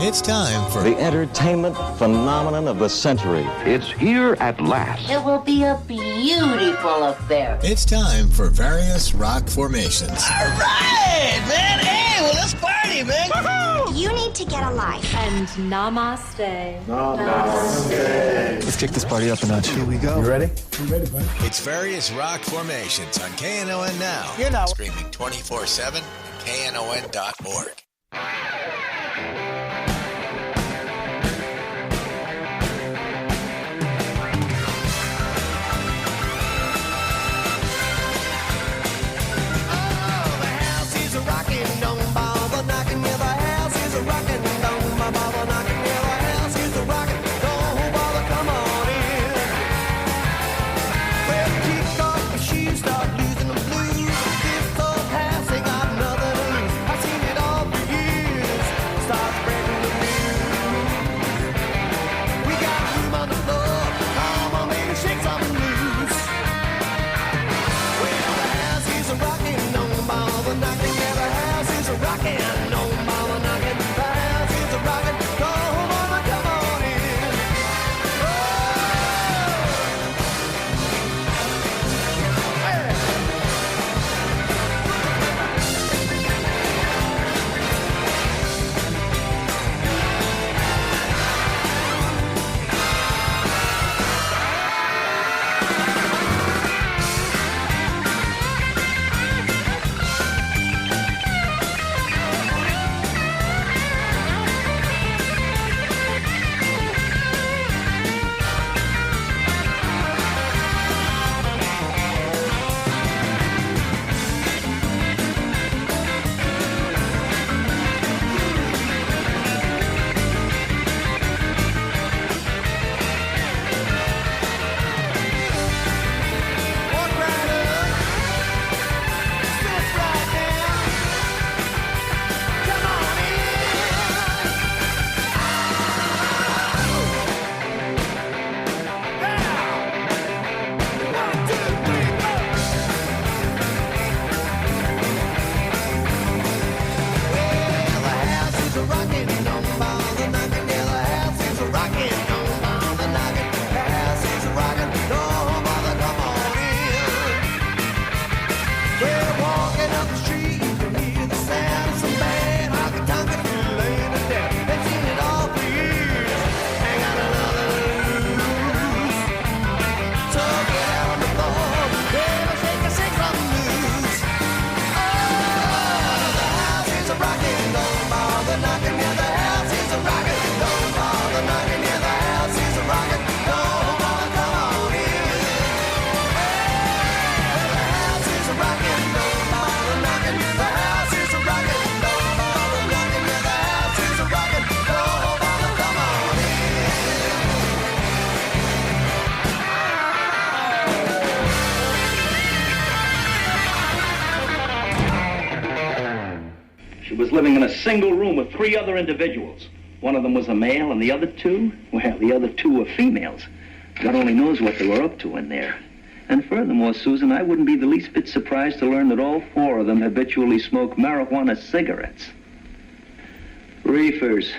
It's time for the entertainment phenomenon of the century. It's here at last. It will be a beautiful affair. It's time for various rock formations. All right, man. Hey, well, let's party, man. Woo-hoo! You need to get a life. And namaste. Namaste. Let's kick this party up a notch. Here we go. You ready? You ready, buddy? It's various rock formations on KNON Now. You know. Streaming 24/7 at KNON.org. Living in a single room with 3 other individuals. One of them was a male, and the other 2, well, the other 2 were females. God only knows what they were up to in there. And furthermore, Susan, I wouldn't be the least bit surprised to learn that all 4 of them habitually smoke marijuana cigarettes. Reefers.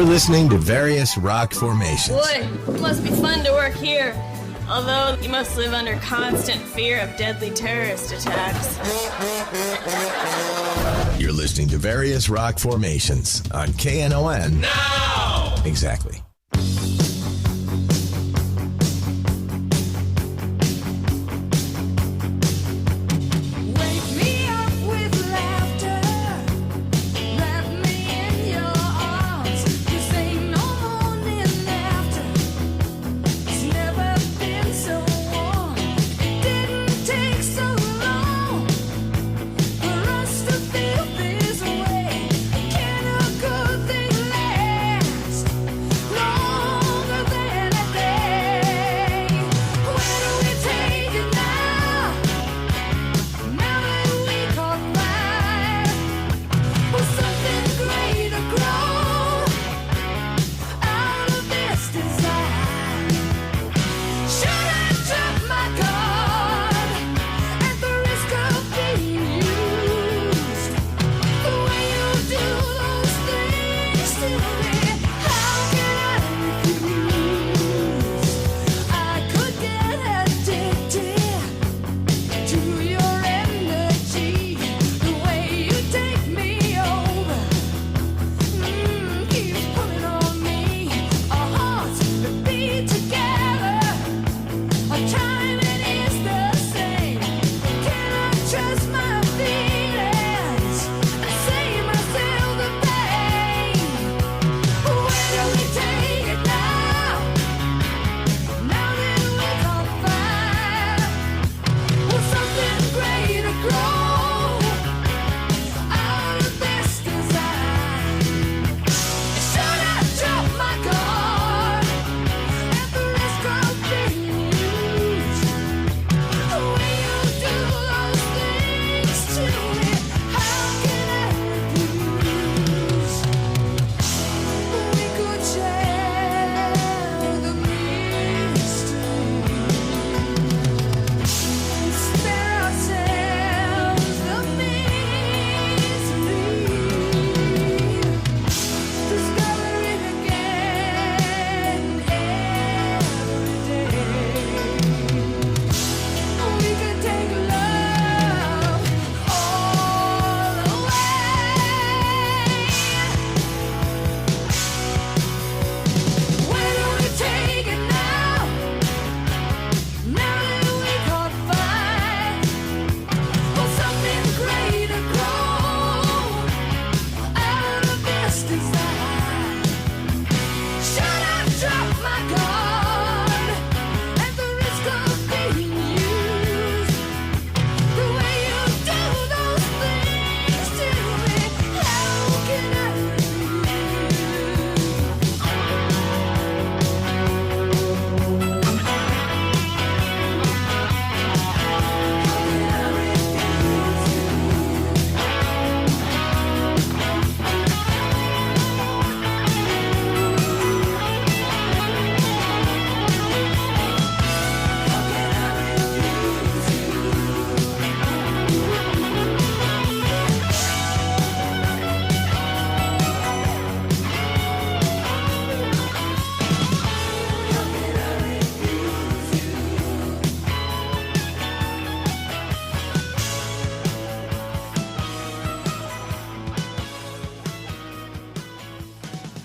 You're listening to various rock formations. Boy, it must be fun to work here. Although you must live under constant fear of deadly terrorist attacks. You're listening to various rock formations on KNON. Now! Exactly.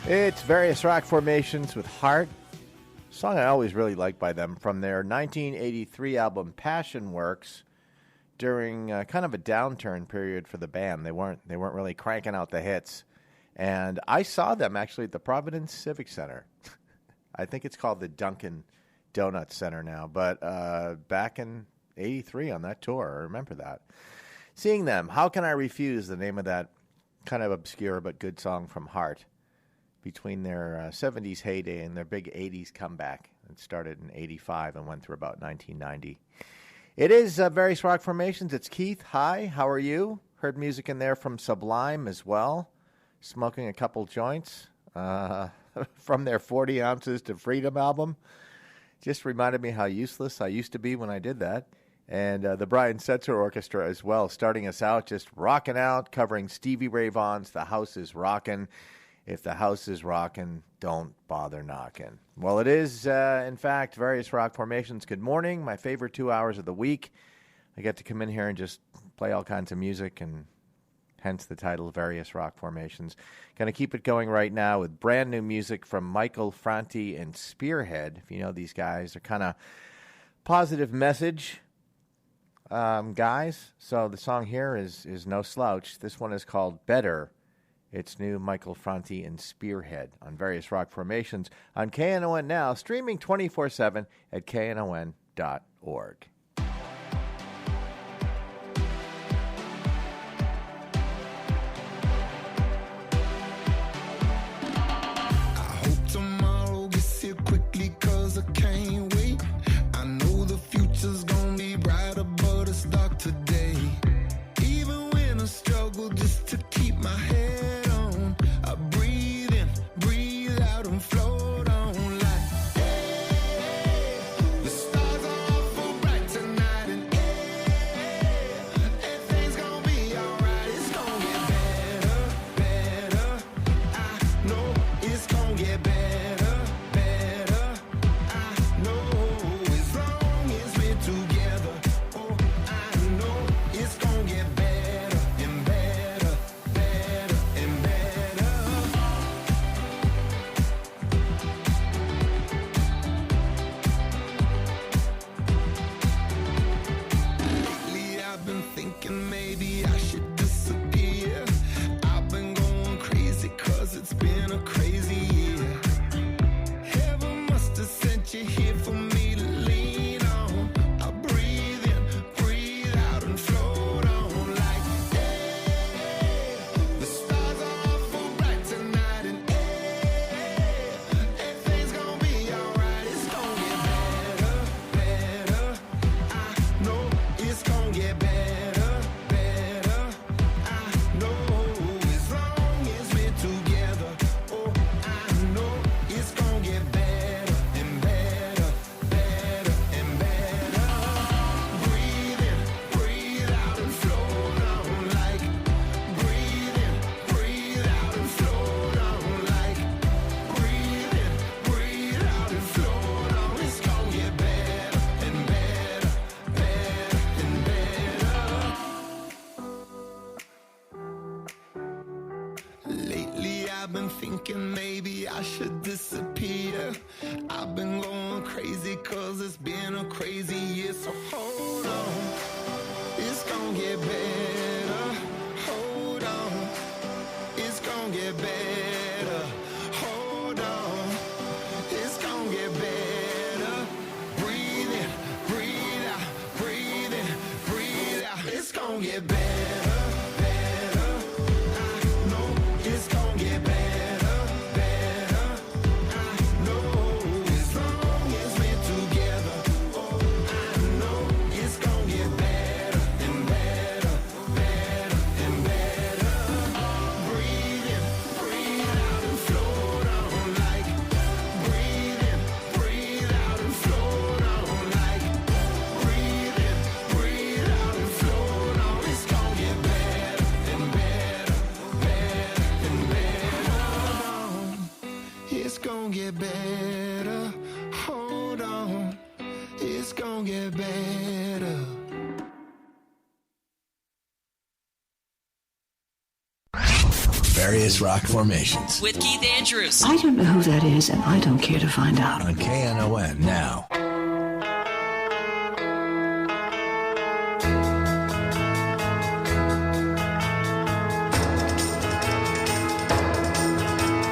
It's Various Rock Formations with Heart, a song I always really liked by them from their 1983 album Passion Works. During kind of a downturn period for the band, they weren't really cranking out the hits, and I saw them actually at the Providence Civic Center. I think it's called the Dunkin' Donuts Center now, but back in '83 on that tour, I remember that. Seeing them, How Can I Refuse, the name of that kind of obscure but good song from Heart, between their 70s heyday and their big 80s comeback. It started in '85 and went through about 1990. It is Various Rock Formations. It's Keith. Hi, how are you? Heard music in there from Sublime as well. Smoking a couple joints from their 40 Ounces to Freedom album. Just reminded me how useless I used to be when I did that. And the Brian Setzer Orchestra as well, starting us out, just rocking out, covering Stevie Ray Vaughan's The House is Rockin'. If the house is rocking, don't bother knocking. Well, it is, in fact, Various Rock Formations. Good morning. My favorite 2 hours of the week. I get to come in here and just play all kinds of music, and hence the title, Various Rock Formations. Going to keep it going right now with brand new music from Michael Franti and Spearhead. If you know these guys, they're kind of positive message guys. So the song here is no slouch. This one is called Better. It's new, Michael Franti and Spearhead on Various Rock Formations on KNON Now, streaming 24/7 at KNON.org. Tomorrow gets here quickly 'cause I can't wait. I know the future's gonna be brighter, but it's dark today. Even when I struggle just to keep my head on, I breathe in, breathe out and float on like, hey, the stars are awful bright tonight and hey, everything's gonna be alright. It's gonna get better, better. I know it's gonna get better. It's been a crazy year. Heaven must have sent you here for me to lean on. I breathe in, breathe out and float on like, hey, the stars are awful bright tonight and hey, everything's gonna be alright. It's gonna get better, better. I know it's gonna get better, better. I know as long as we're together. It's gonna get better and better, better and better. Breathe in, breathe out and float on like, breathe in, breathe out and float on like, breathe in, breathe out and float on. It's gonna get better and better, better and better. Lately I've been thinking maybe I should disappear. I've been going crazy 'cause it's been a crazy year. So hold on, it's gonna get better. Hold on, it's gonna get better. Hold on, it's gonna get better. Breathe in, breathe out, breathe in, breathe out. It's gonna get better. It's gonna get better, better. I know as long as we're together. Oh, I know it's gonna get better and better, better and better. Breathe in, breathe out and float on like, breathe in, breathe out and float on like, breathe in, breathe out and float on. It's gonna get better and better, better. It's gonna get better. Hold on. It's gonna get better. Various Rock Formations with Keith Andrews. I don't know who that is, and I don't care to find out. on KNON Now.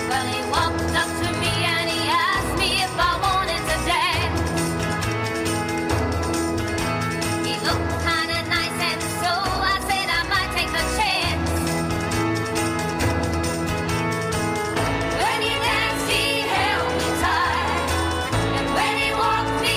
Well, he walked up to me and he asked me if I wanted to dance. He looked kind of nice and so I said I might take a chance. When he danced, he held me tight. And when he walked me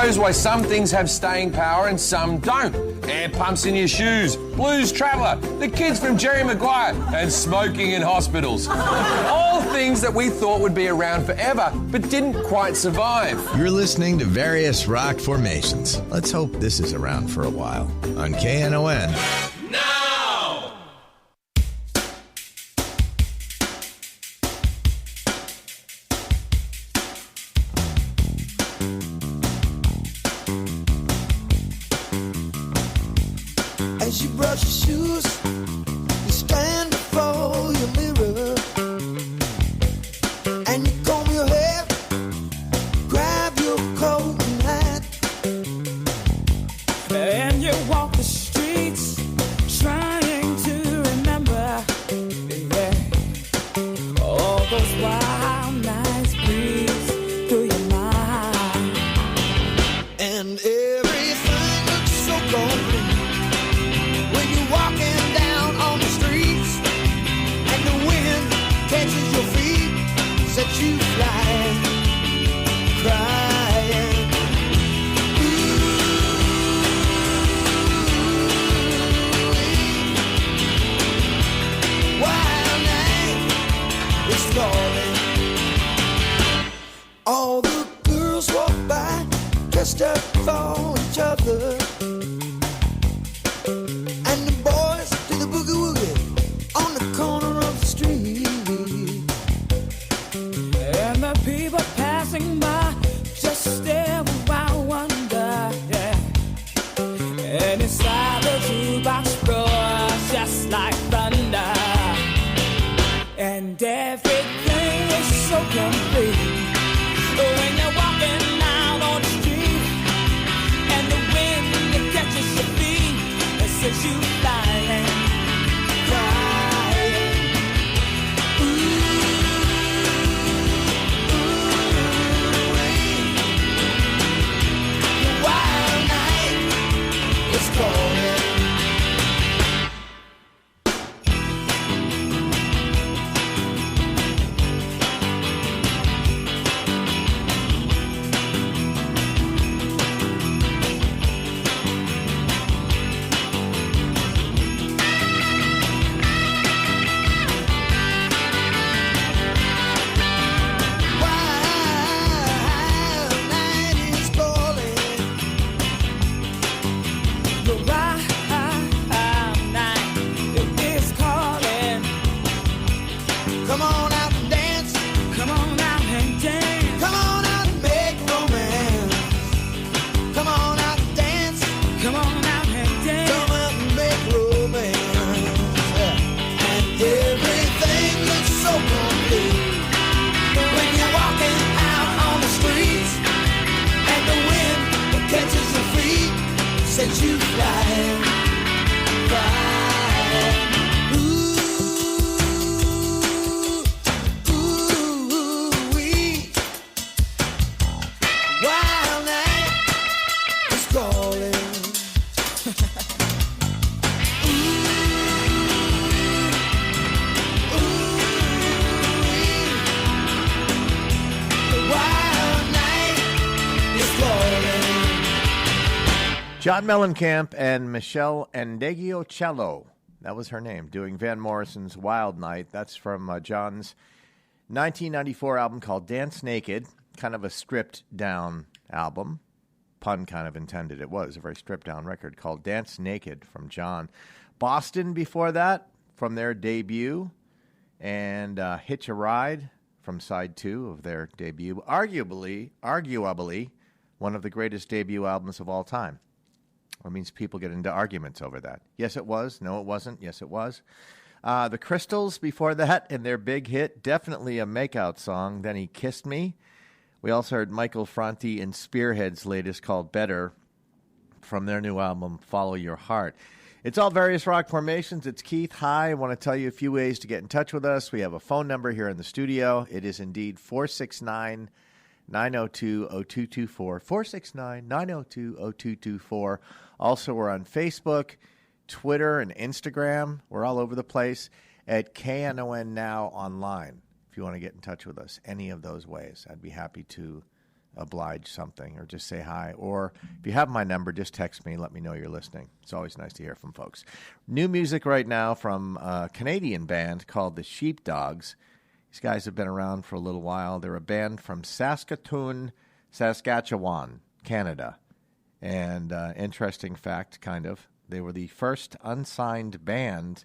knows why some things have staying power and some don't. Air pumps in your shoes, Blues Traveller, the kids from Jerry Maguire, and smoking in hospitals. All things that we thought would be around forever, but didn't quite survive. You're listening to various rock formations. Let's hope this is around for a while. On KNON. Now! As you brush your shoes, you stand before your mirror, and you comb your hair, grab your coat and hat, And you walk the streets trying to remember, yeah, all those wild nights breeze through your mind. and everything looks so complete when you're walking down on the streets, and the wind catches your feet, sets you flying, crying. Wild night is calling. All the girls walk by, dressed up for each other, and the boys do the boogie woogie on the corner of the street. And the people passing by just stare without wonder, yeah. And inside the jukebox roars just like thunder. And everything is so complete when you're walking out on the street, and the wind that catches your feet and sets you flying, crying. The wild night is calling. Wild night is calling. The wild night is calling. Come on out and dance. Come on out and dance. Come on out and make romance. Come on out and dance. Come on out and dance. Come out and make romance. And everything looks so complete when you're walking out on the streets, and the wind that catches your feet sets you flying, flying. Ooh-wee. Wild night is calling. Wild night is calling. John Mellencamp and Michelle Ndegeocello. That was her name, doing Van Morrison's Wild Night. That's from John's 1994 album called Dance Naked, kind of a stripped-down album. Pun kind of intended. It was a very stripped-down record called Dance Naked from John. Boston before that, from their debut, and Hitch a Ride from side 2 of their debut. Arguably, one of the greatest debut albums of all time. That means people get into arguments over that. Yes, it was. No, it wasn't. Yes, it was. The Crystals before that, and their big hit, definitely a makeout song, Then He Kissed Me. We also heard Michael Franti and Spearhead's latest called Better from their new album, Follow Your Heart. It's all various rock formations. It's Keith. Hi. I want to tell you a few ways to get in touch with us. We have a phone number here in the studio. It is indeed 469-902-0224. 469-902-0224. Also, we're on Facebook, Twitter, and Instagram. We're all over the place at KNON Now Online. If you want to get in touch with us any of those ways, I'd be happy to oblige something or just say hi. Or if you have my number, just text me. Let me know you're listening. It's always nice to hear from folks. New music right now from a Canadian band called the Sheepdogs. These guys have been around for a little while. They're a band from Saskatoon, Saskatchewan, Canada. And interesting fact, kind of, they were the first unsigned band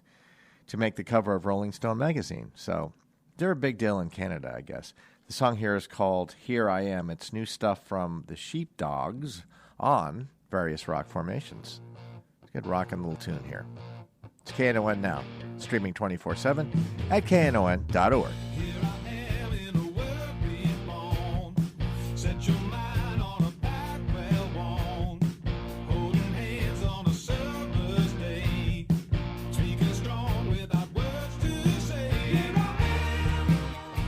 to make the cover of Rolling Stone magazine. So they're a big deal in Canada, I guess. The song here is called Here I Am. It's new stuff from the Sheepdogs on various rock formations. It's a good rockin' little tune here. It's KNON Now, streaming 24/7 at KNON.org. Set your mind on a path well worn, holding hands on a summer's day, speaking strong without words to say. Here I am,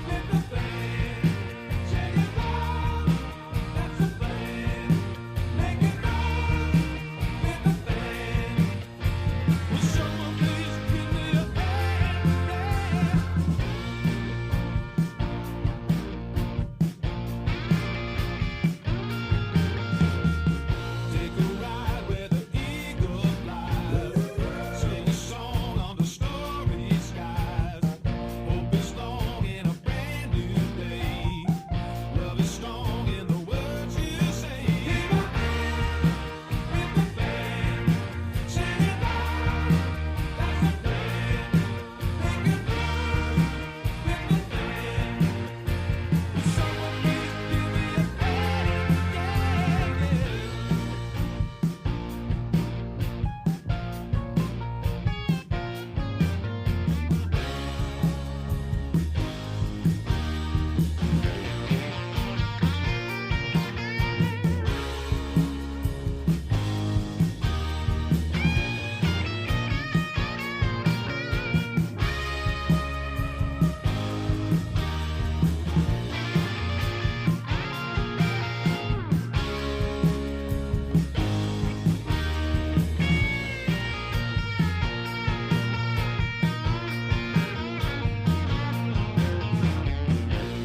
with the band, shake it loud, that's the plan, make it known with the band. Will someone please give me a hand? Take a ride where the eagle flies, sing a song under starry skies. Hope is long in a brand new day. Love is strong in the words you say. Here I am with the band, sing it loud, that's the plan. Make it known with the band. Will someone please give me a hand?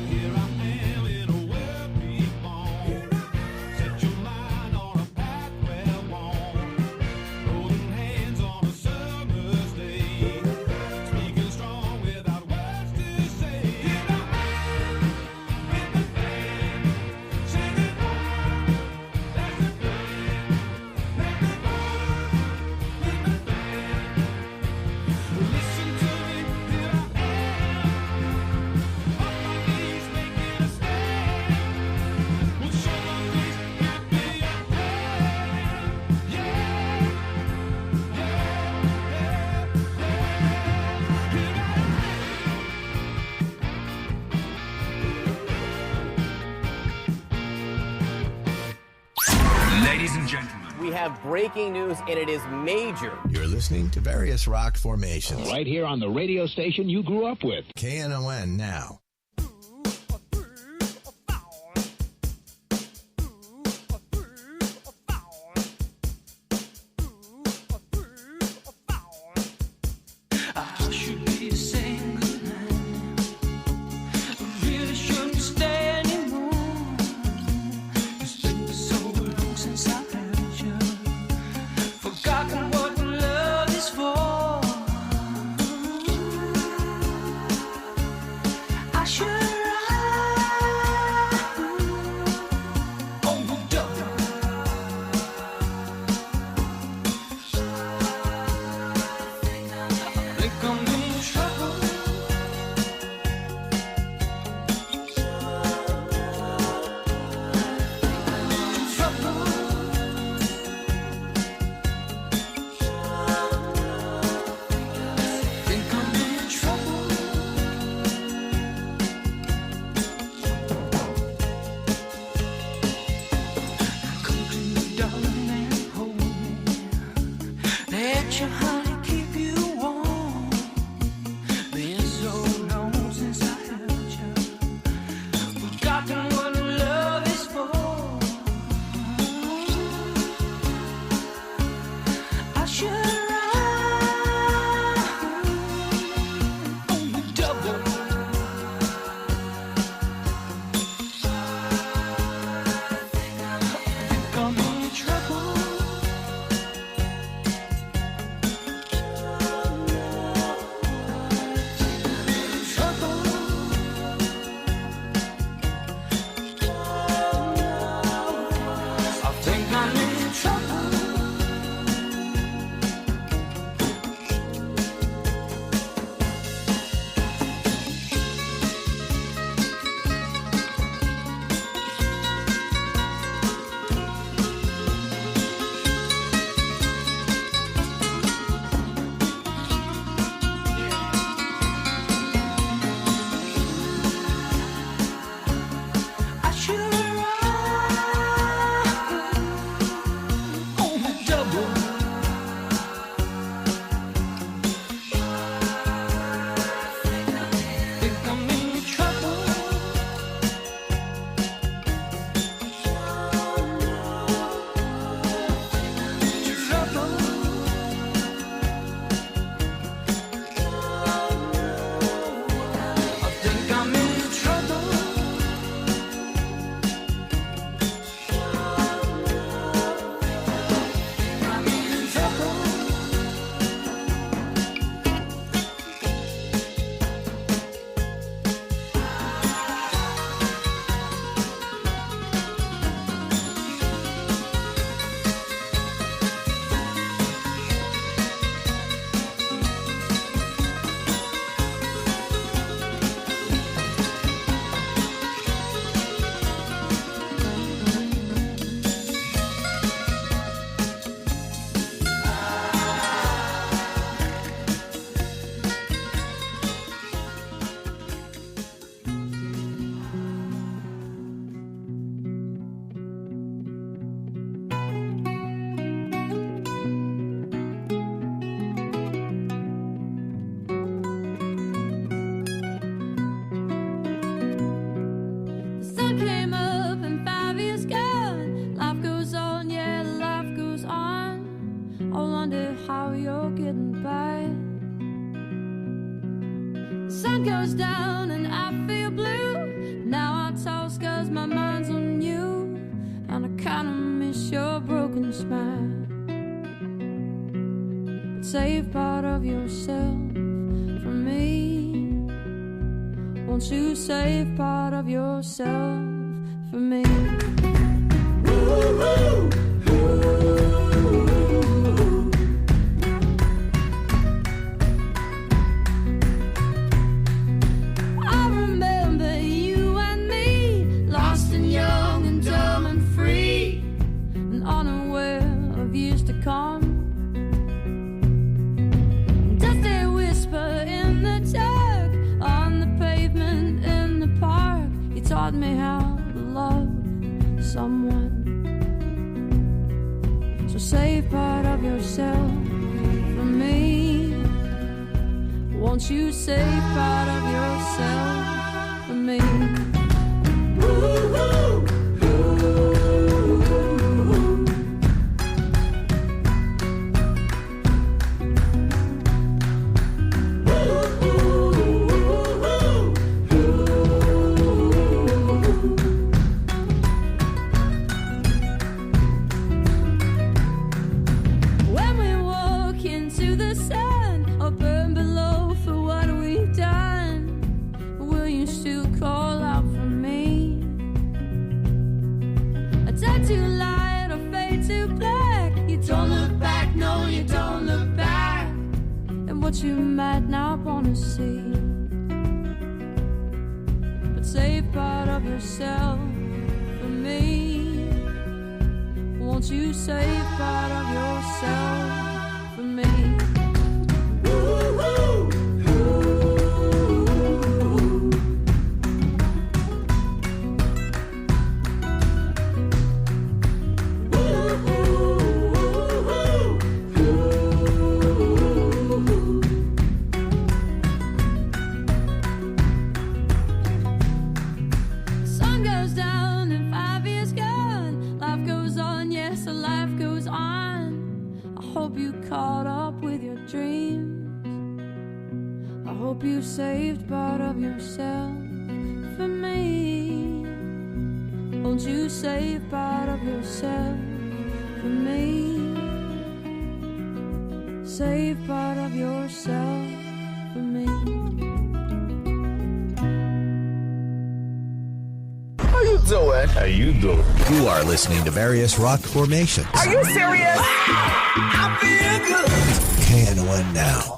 Here I am in a world reborn. Set your mind on a path well worn, holding hands on a summer's day, speaking strong without words to say. Here I am with the band, sing it loud, that's the plan. Make it known with the band. Listen to me, here I am. On my knees making a stand. Will someone please give me a hand? Yeah, yeah, yeah, Ladies and gentlemen, we have breaking news, and it is major. You're listening to various rock formations. Right here on the radio station you grew up with. KNON Now. I should be saying goodnight. I really shouldn't stay anymore. It's been so long since I heard you. Forgotten what love is for. I should ride on the double. I think I'm in trouble. Think I'm in trouble. Come to me, darling, and hold me. Let your honey keep you warm. Been so long since I heard you. Forgotten what love is for. I should ride on the double. wonder how you're getting by. The sun goes down and I feel blue. Now I toss cause my mind's on you. And I kinda miss your broken smile. But save part of yourself for me. Won't you save part of yourself for me? Woo-hoo! I remember you and me, lost and young and dumb and free, and unaware of years to come. Does they whisper in the dark, on the pavement in the park? You taught me how to love someone. So save part of yourself for me. Won't you save part of yourself for me? Woo-hoo! What you might not wanna see, but save part of yourself for me. Won't you save part of yourself for me? Woo-hoo! Caught up with your dreams. I hope you saved part of yourself for me. Won't you save part of yourself for me? Save part of yourself for me. How you doing? How you doing? You are listening to Various Rock Formations. Are you serious? I feel good. KNON Now.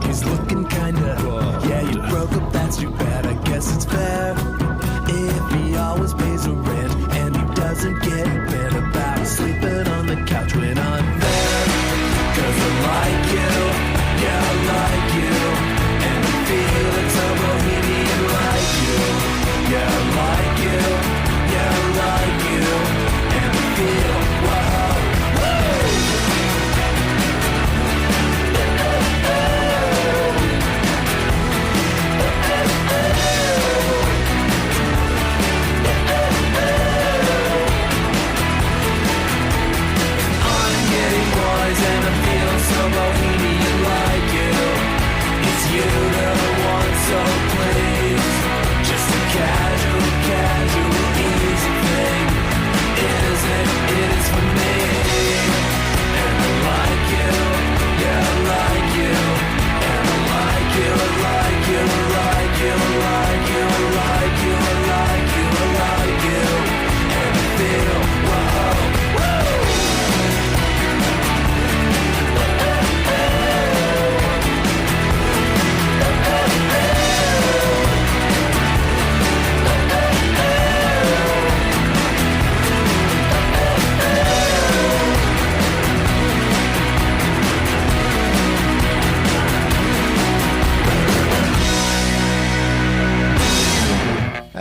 He's looking kinda, yeah, you broke up, that's too bad. I guess it's fair.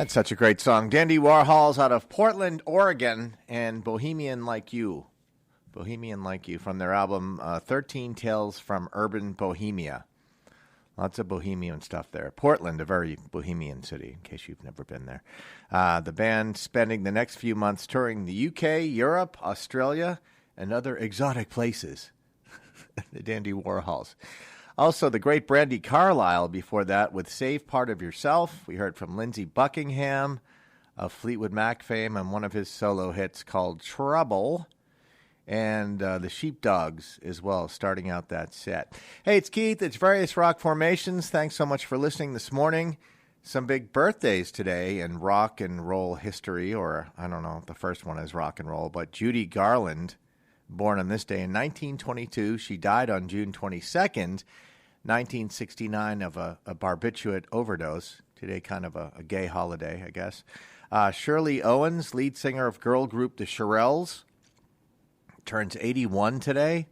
That's such a great song. Dandy Warhols out of Portland, Oregon, and Bohemian Like You. Bohemian Like You from their album 13 Tales from Urban Bohemia. Lots of bohemian stuff there. Portland, a very bohemian city, in case you've never been there. The band spending the next few months touring the UK, Europe, Australia, and other exotic places. The Dandy Warhols. Also, the great Brandi Carlile before that with Save Part of Yourself. We heard from Lindsey Buckingham of Fleetwood Mac fame and one of his solo hits called Trouble. And the Sheepdogs as well, starting out that set. Hey, it's Keith. It's Various Rock Formations. Thanks so much for listening this morning. Some big birthdays today in rock and roll history, or I don't know if the first one is rock and roll, but Judy Garland, born on this day in 1922. She died on June 22nd, 1969 of a barbiturate overdose. Today kind of a gay holiday, I guess. Shirley Owens, lead singer of girl group The Shirelles, turns 81 today.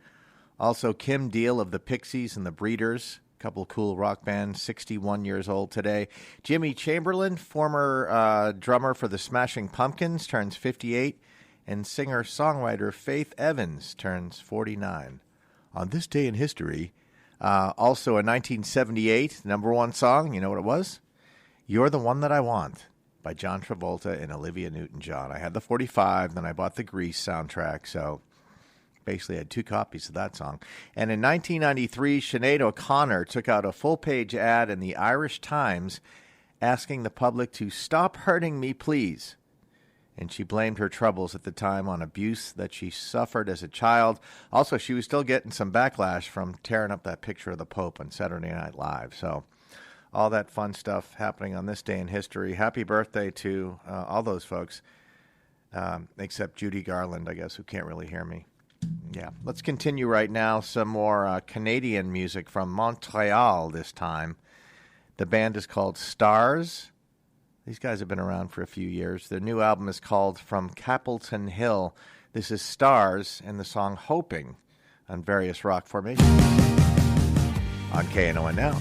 Also Kim Deal of the Pixies and the Breeders, a couple cool rock bands, 61 years old today. Jimmy Chamberlin, former drummer for the Smashing Pumpkins, turns 58. And singer-songwriter Faith Evans turns 49. On this day in history, also in 1978, number one song, you know what it was? You're the One That I Want by John Travolta and Olivia Newton-John. I had the 45, then I bought the Grease soundtrack, so basically I had 2 copies of that song. And in 1993, Sinead O'Connor took out a full-page ad in the Irish Times asking the public to stop hurting me, please. And she blamed her troubles at the time on abuse that she suffered as a child. Also, she was still getting some backlash from tearing up that picture of the Pope on Saturday Night Live. So all that fun stuff happening on this day in history. Happy birthday to all those folks, except Judy Garland, I guess, who can't really hear me. Yeah, let's continue right now. Some more Canadian music from Montreal this time. The band is called Stars. These guys have been around for a few years. Their new album is called From Capelton Hill. This is Stars and the song Hoping on Various Rock Formations on KNON Now.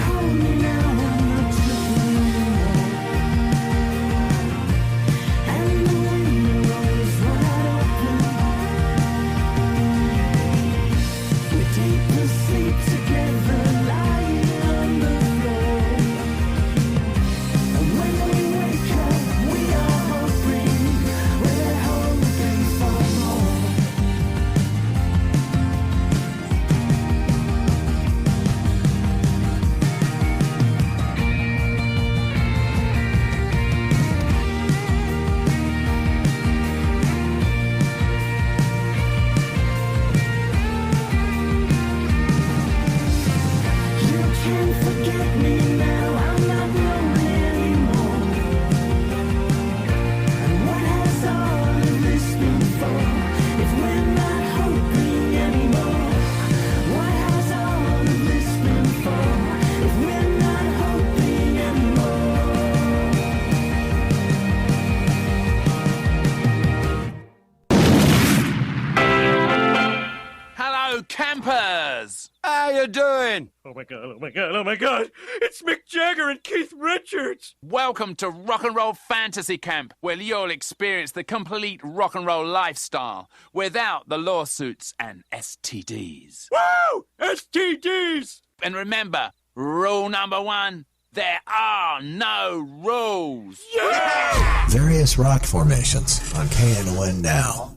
Hold me now. listeners! How you doing? Oh my god, oh my god, oh my god! It's Mick Jagger and Keith Richards! Welcome to Rock and Roll Fantasy Camp, where you'll experience the complete rock and roll lifestyle without the lawsuits and STDs. Woo! STDs! And remember, rule number 1, there are no rules. Yeah! Various rock formations on KNON Now.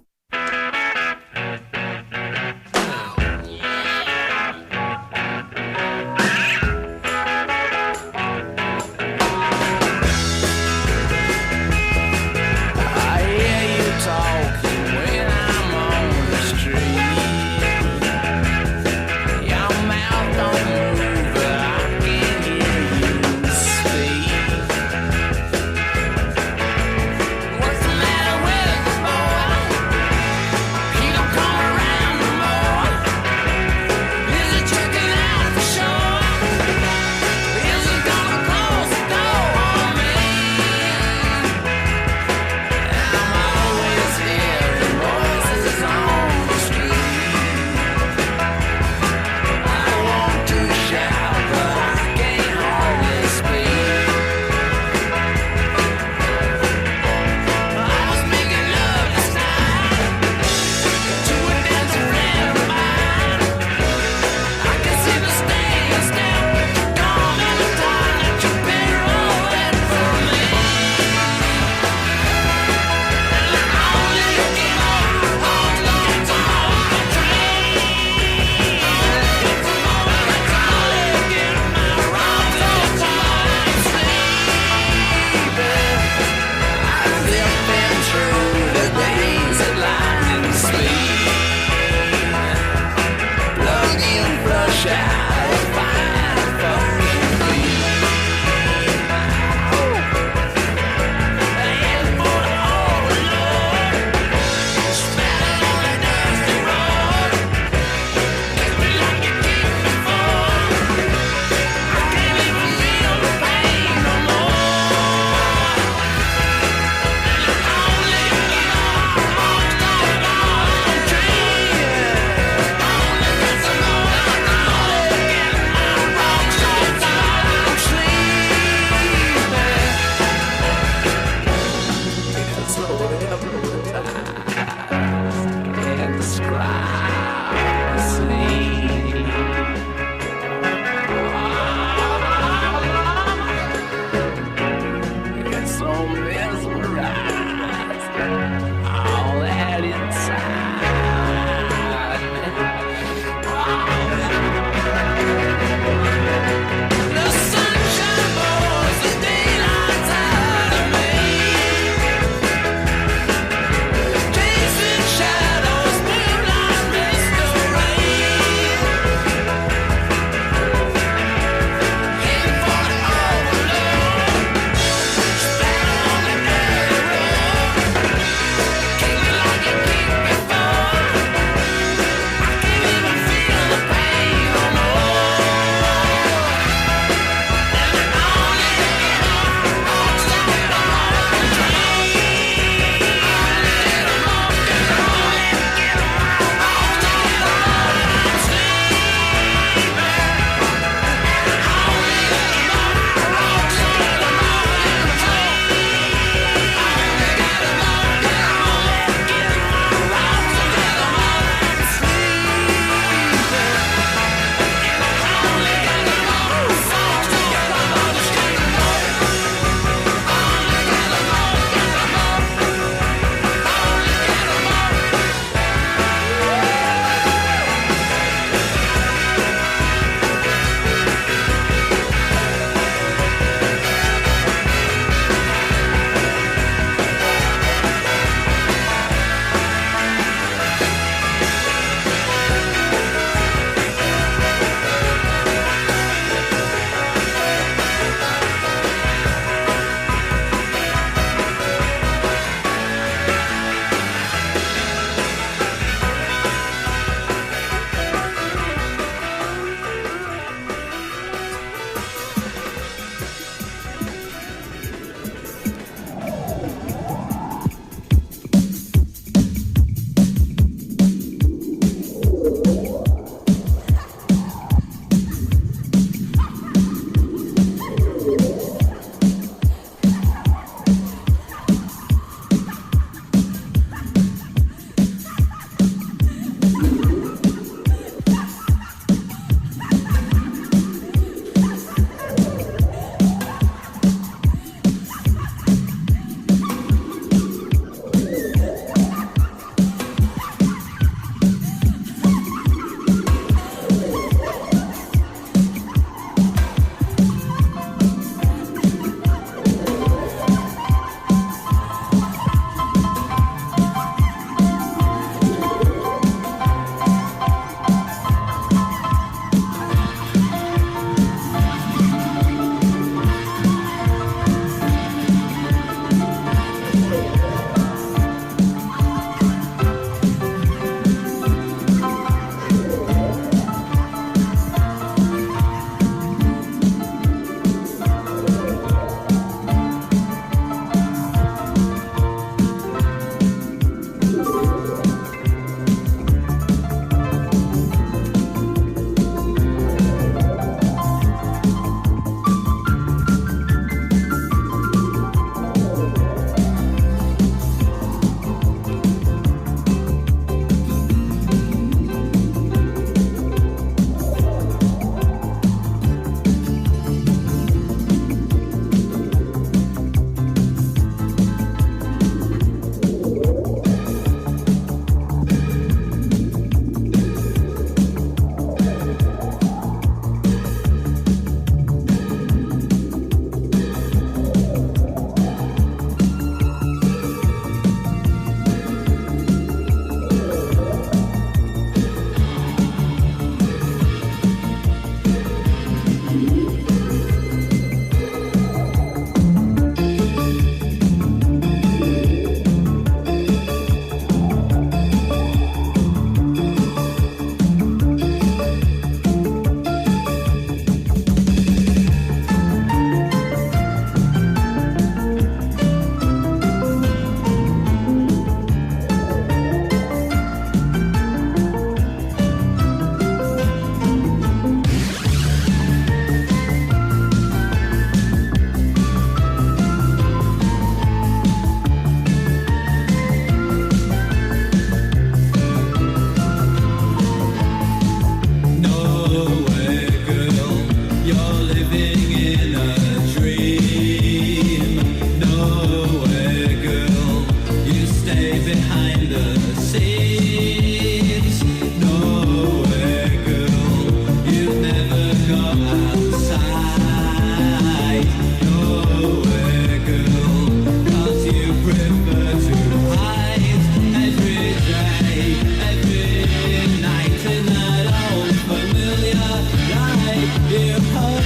You hung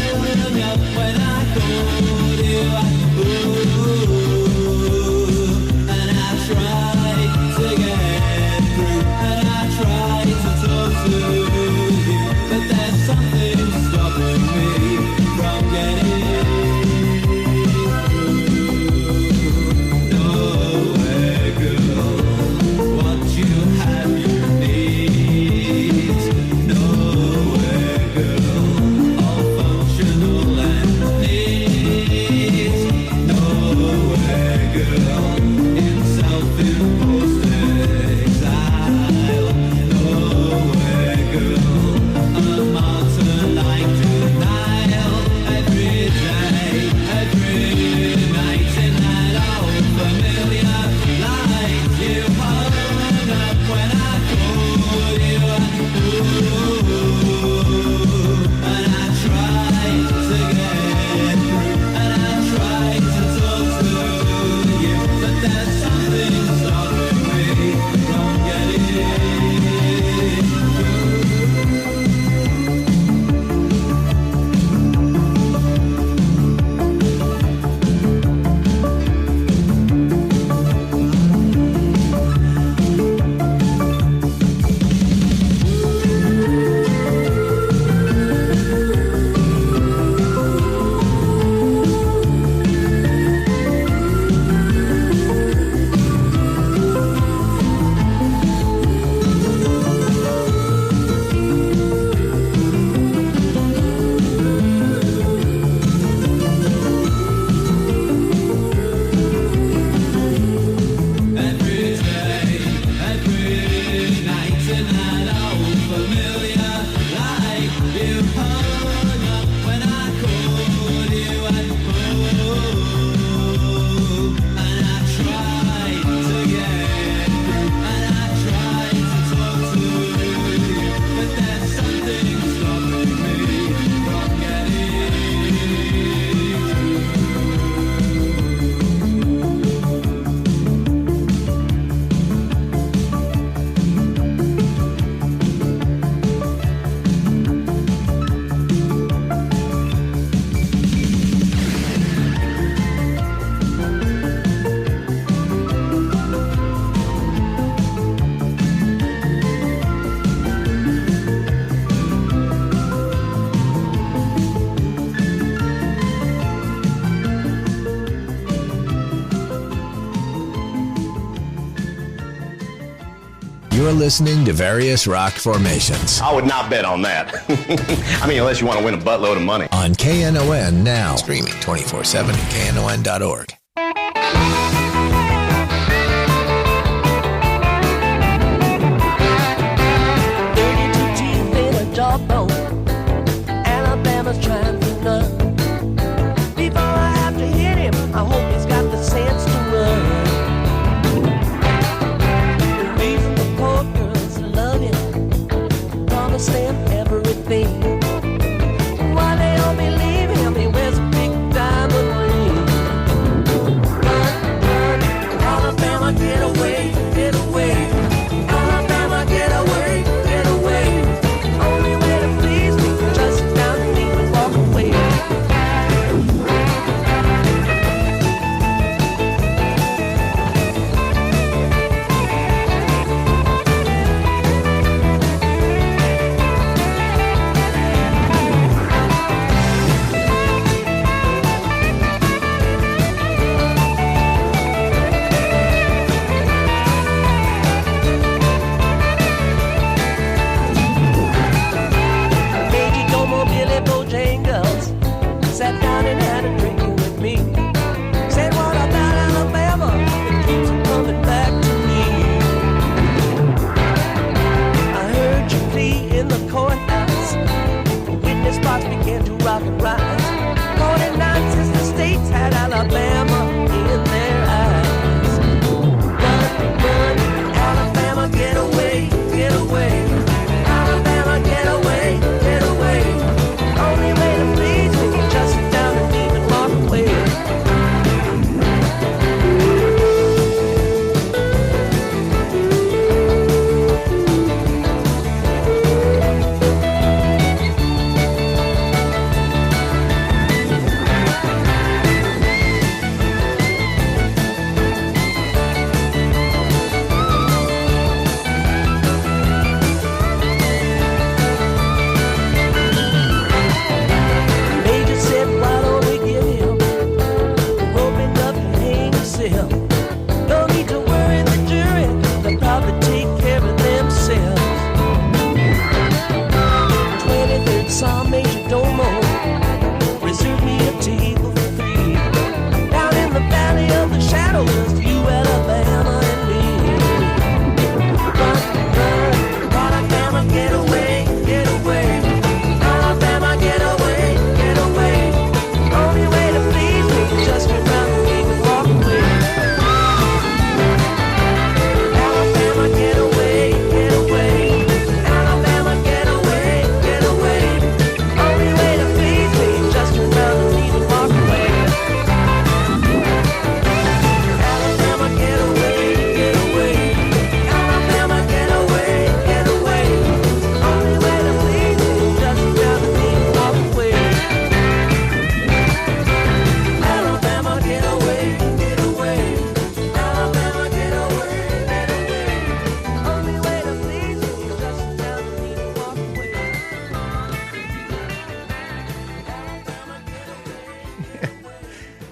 up when I called you. And I tried to get through, and I tried to talk to you, but there's something stopping me from getting through. Nowhere, girl, what you have you need. Nowhere, girl, all functional and neat. Nowhere, girl, in self-imposed exile. Nowhere, girl, a martyr like denial. Every day, every night in that old familiar light. You hung up when I called you. And I tried to get through, and I tried to talk to you, but there's something stopping me from getting every day, every night in that old familiar light. You hung up when I called you, and I tried to get through, and I tried to talk to you, but there's something stopping me from getting You're listening to various rock formations I would not bet on that. I mean, unless you want to win a buttload of money. on KNON now. Streaming 24/7 at KNON.org. Teeth in a jawbone. Alabama's trying to run. Before I have to hit him, I hope he's got the sense to run. The reason the poor girls love him, promise them everything. Why they all believe him, he wears a big diamond ring. Run, run, Alabama, get away, get away. Alabama, get away, get away. Only way to please me, just sit down and leave and walk away.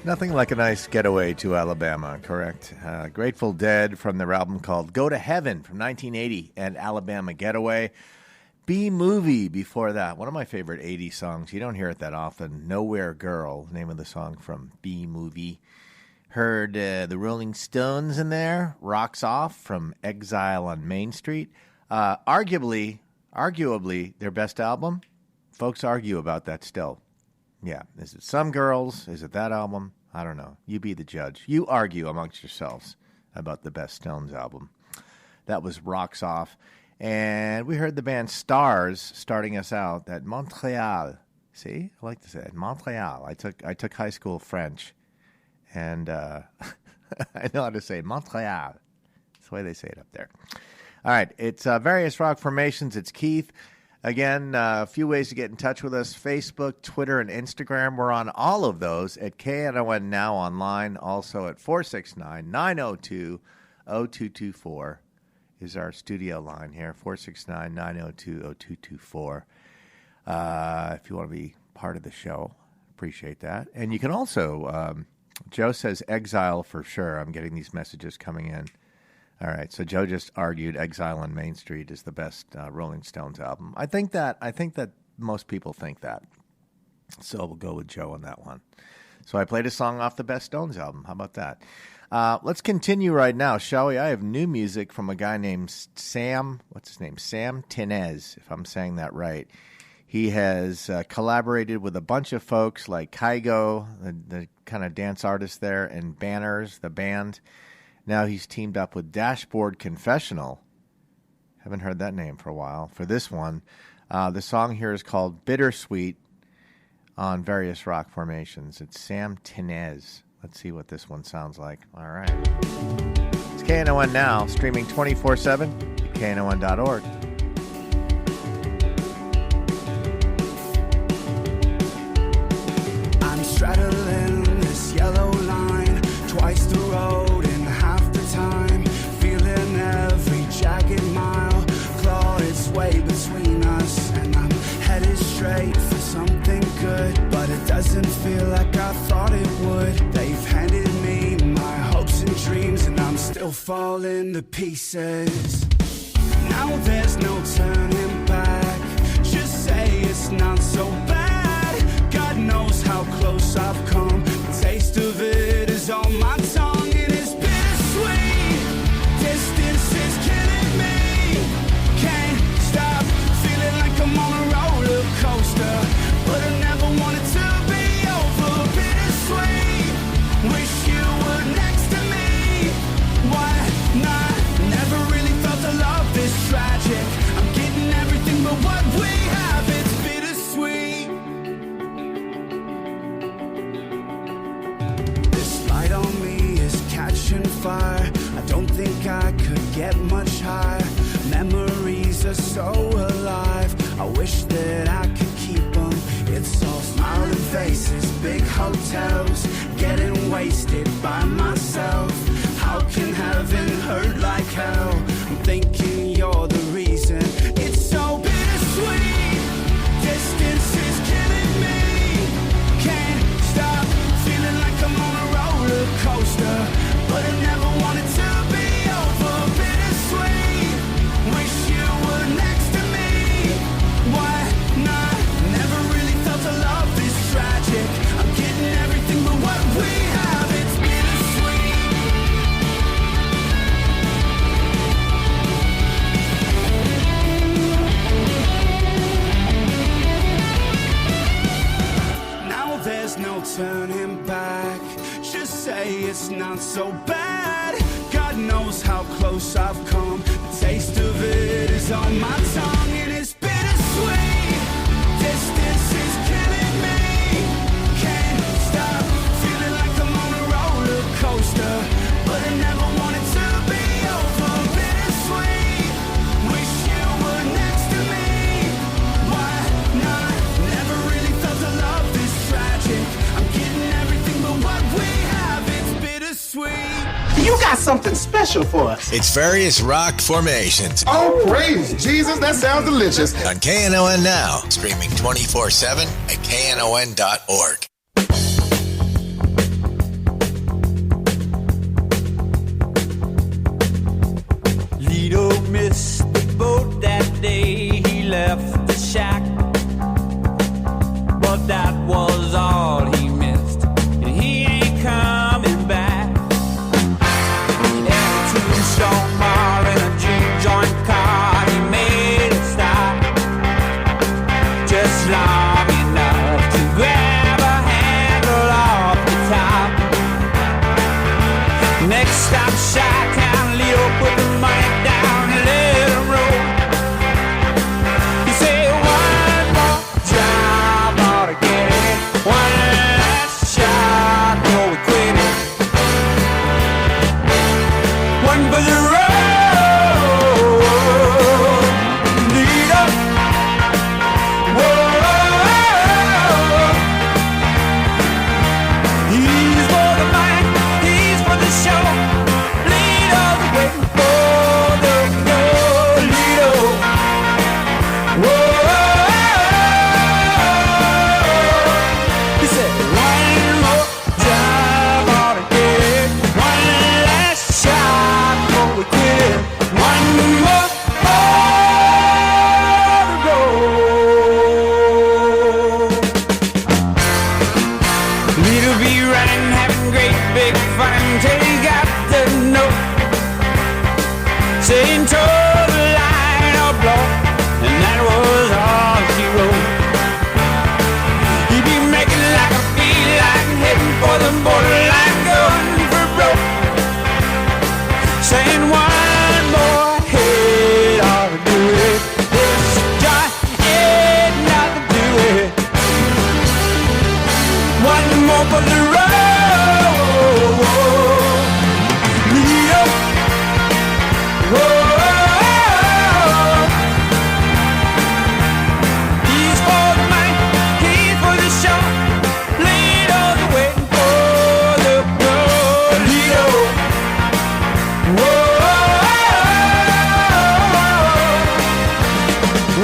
Nothing like a nice getaway to Alabama, correct? Grateful Dead from their album called Go to Heaven from 1980 and Alabama Getaway. B-Movie before that. One of my favorite 80s songs. You don't hear it that often. Nowhere Girl, name of the song from B-Movie. Heard the Rolling Stones in there. Rocks Off from Exile on Main Street. Arguably their best album. Folks argue about that still. Yeah. Is it Some Girls? Is it that album? I don't know. You be the judge. You argue amongst yourselves about the best Stones album. That was Rocks Off. And we heard the band Stars starting us out at Montreal. See? I like to say it. Montreal. I took high school French. And I know how to say Montreal. That's the way they say it up there. All right. It's Various Rock Formations. It's Keith. Again, a few ways to get in touch with us. Facebook, Twitter, and Instagram. We're on all of those at KNON Now Online. Also at 469-902-0224 is our studio line here. 469-902-0224. If you want to be part of the show, appreciate that. And you can also, Joe says Exile for sure. I'm getting these messages coming in. All right, so Joe just argued Exile on Main Street is the best Rolling Stones album. I think that most people think that. So we'll go with Joe on that one. So I played a song off the best Stones album. How about that? Let's continue right now, shall we? I have new music from a guy named Sam. What's his name? Sam Tinez, if I'm saying that right. He has collaborated with a bunch of folks like Kygo, the kind of dance artist there, and Banners, the band. Now he's teamed up with Dashboard Confessional. Haven't heard that name for a while. For this one, the song here is called Bittersweet on Various Rock Formations. It's Sam Tinez. Let's see what this one sounds like. All right. It's KNON Now, streaming 24/7 at KNON.org. I'm straddling this yellow line, twice the road in half the time, feeling every jagged mile claw its way between us, and I'm headed straight for something good, but it doesn't feel like I thought it would. They've handed me my hopes and dreams, and I'm still falling to pieces. Now there's no turning back, just say it's not so bad. God knows how close I've come, the taste of it is on my tongue, and it's bittersweet. Distance is killing me, can't stop feeling like I'm on a roller coaster, but I never wanted to be over. Bittersweet, wish you were next to me. Why not? Never really felt the love this tragic. I'm getting everything but what we have. It's bittersweet. This light on me is catching fire. I don't think I could get much higher. Memories are so alive, I wish that I could keep them. It's all smiling faces, big hotels, getting wasted by myself. How can heaven hurt like hell? I'm thinking you're the reason. It's so bittersweet. Distance is killing me, can't stop feeling like I'm on a roller coaster, but I never wanted to be over. Bittersweet, wish you were next to me. Why not? Never really felt a love this tragic. I'm getting everything but what we have. It's bittersweet. Now there's no turning back, just say it's not so bad. God knows how close I've come, the taste of it is on my tongue, and it's bittersweet. Distance is killing me, can't stop feeling like I'm on a roller coaster, but I never wanted to be over. Bittersweet, wish you were next to me. Why not? Never really felt a love this tragic. I'm getting everything but what we have. It's bittersweet. You got something special for us. It's Various Rock Formations. Oh, praise Jesus. That sounds delicious. On KNON Now, streaming 24/7 at KNON.org. missed the boat that day. He left the shack, but that was all he missed. And he ain't coming back. And a tombstone bar in a juke joint car, he made it stop just long enough to grab a handle off the top. Next stop, Chi-Town, Leo put the money down and let it roll. He said, one more job, ought to get it. One last shot, before we quit it. One for the road, lead up. Whoa, he's for the mic, he's for the show. Lead all the way for the Lido. Whoa, he said, one more job, ought to get it. One last shot before we quit. One more on the road. Lido be running, having great big fun till he got the note saying toe the line or blow, and that was all she wrote. He be making like a feline, heading for the borderline, going for broke, saying one more hit ought to do it. This just ain't nothing to it. One more for the road. Lead up. Whoa. He's for the money, he's for the show. Lead all the way for the Lido. Whoa.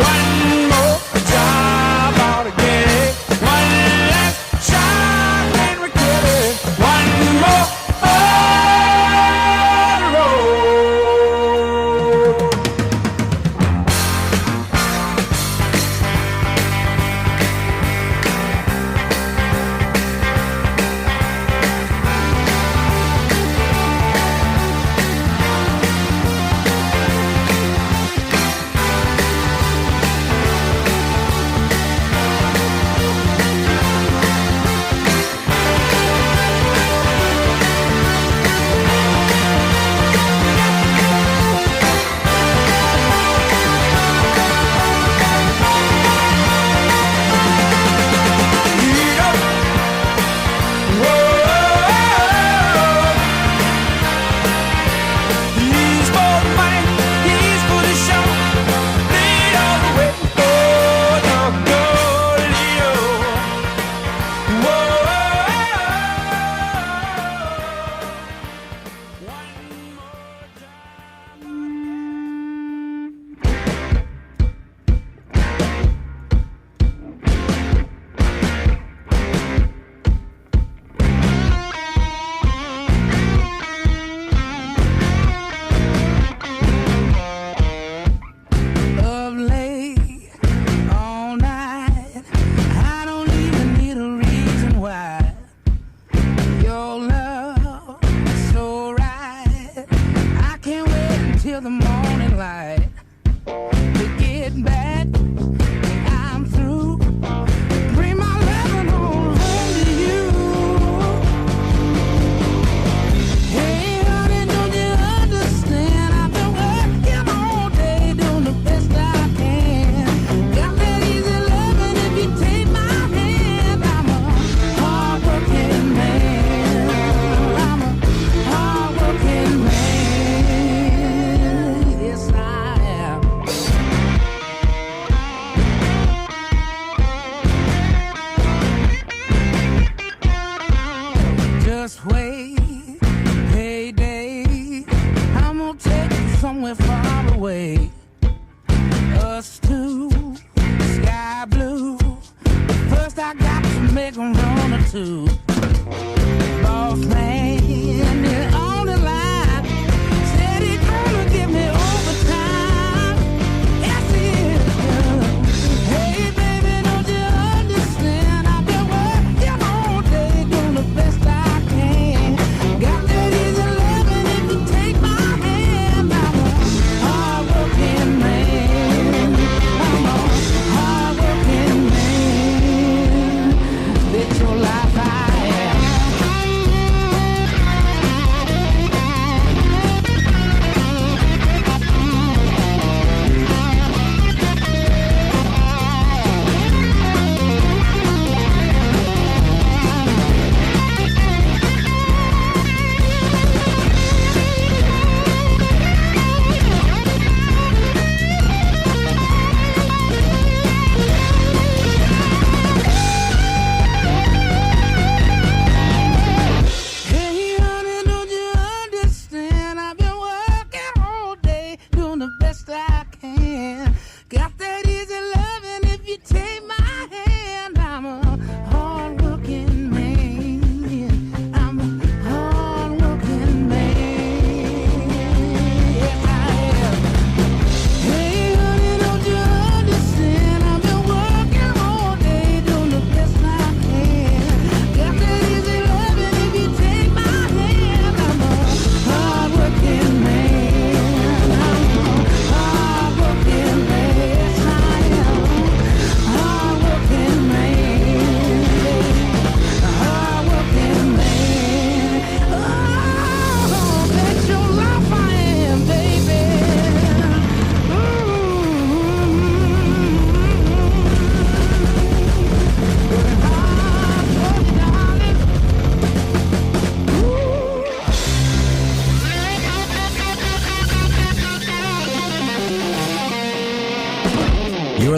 One more job, ought to get it. One last shot, and we get it. One more on the road. Lead up. Whoa. He's for the money, he's for the show. Lead all the way for the Lido. Whoa. Up late, all night, I don't even need a reason why. Your love is so right, I can't wait until the morning light to get back. I'm through. Bring my loving on home to you. Hey, honey, don't you understand? I've been working all day, doing the best I can. Got that easy loving if you take my hand. I'm a hard-working man. I'm a hard-working man. Yes, I am. Just wait, payday. I'm gonna take you somewhere far away. Us two, sky blue. First I got to make a run or two. Boss man, you're on the line. Said he's gonna give me overtime.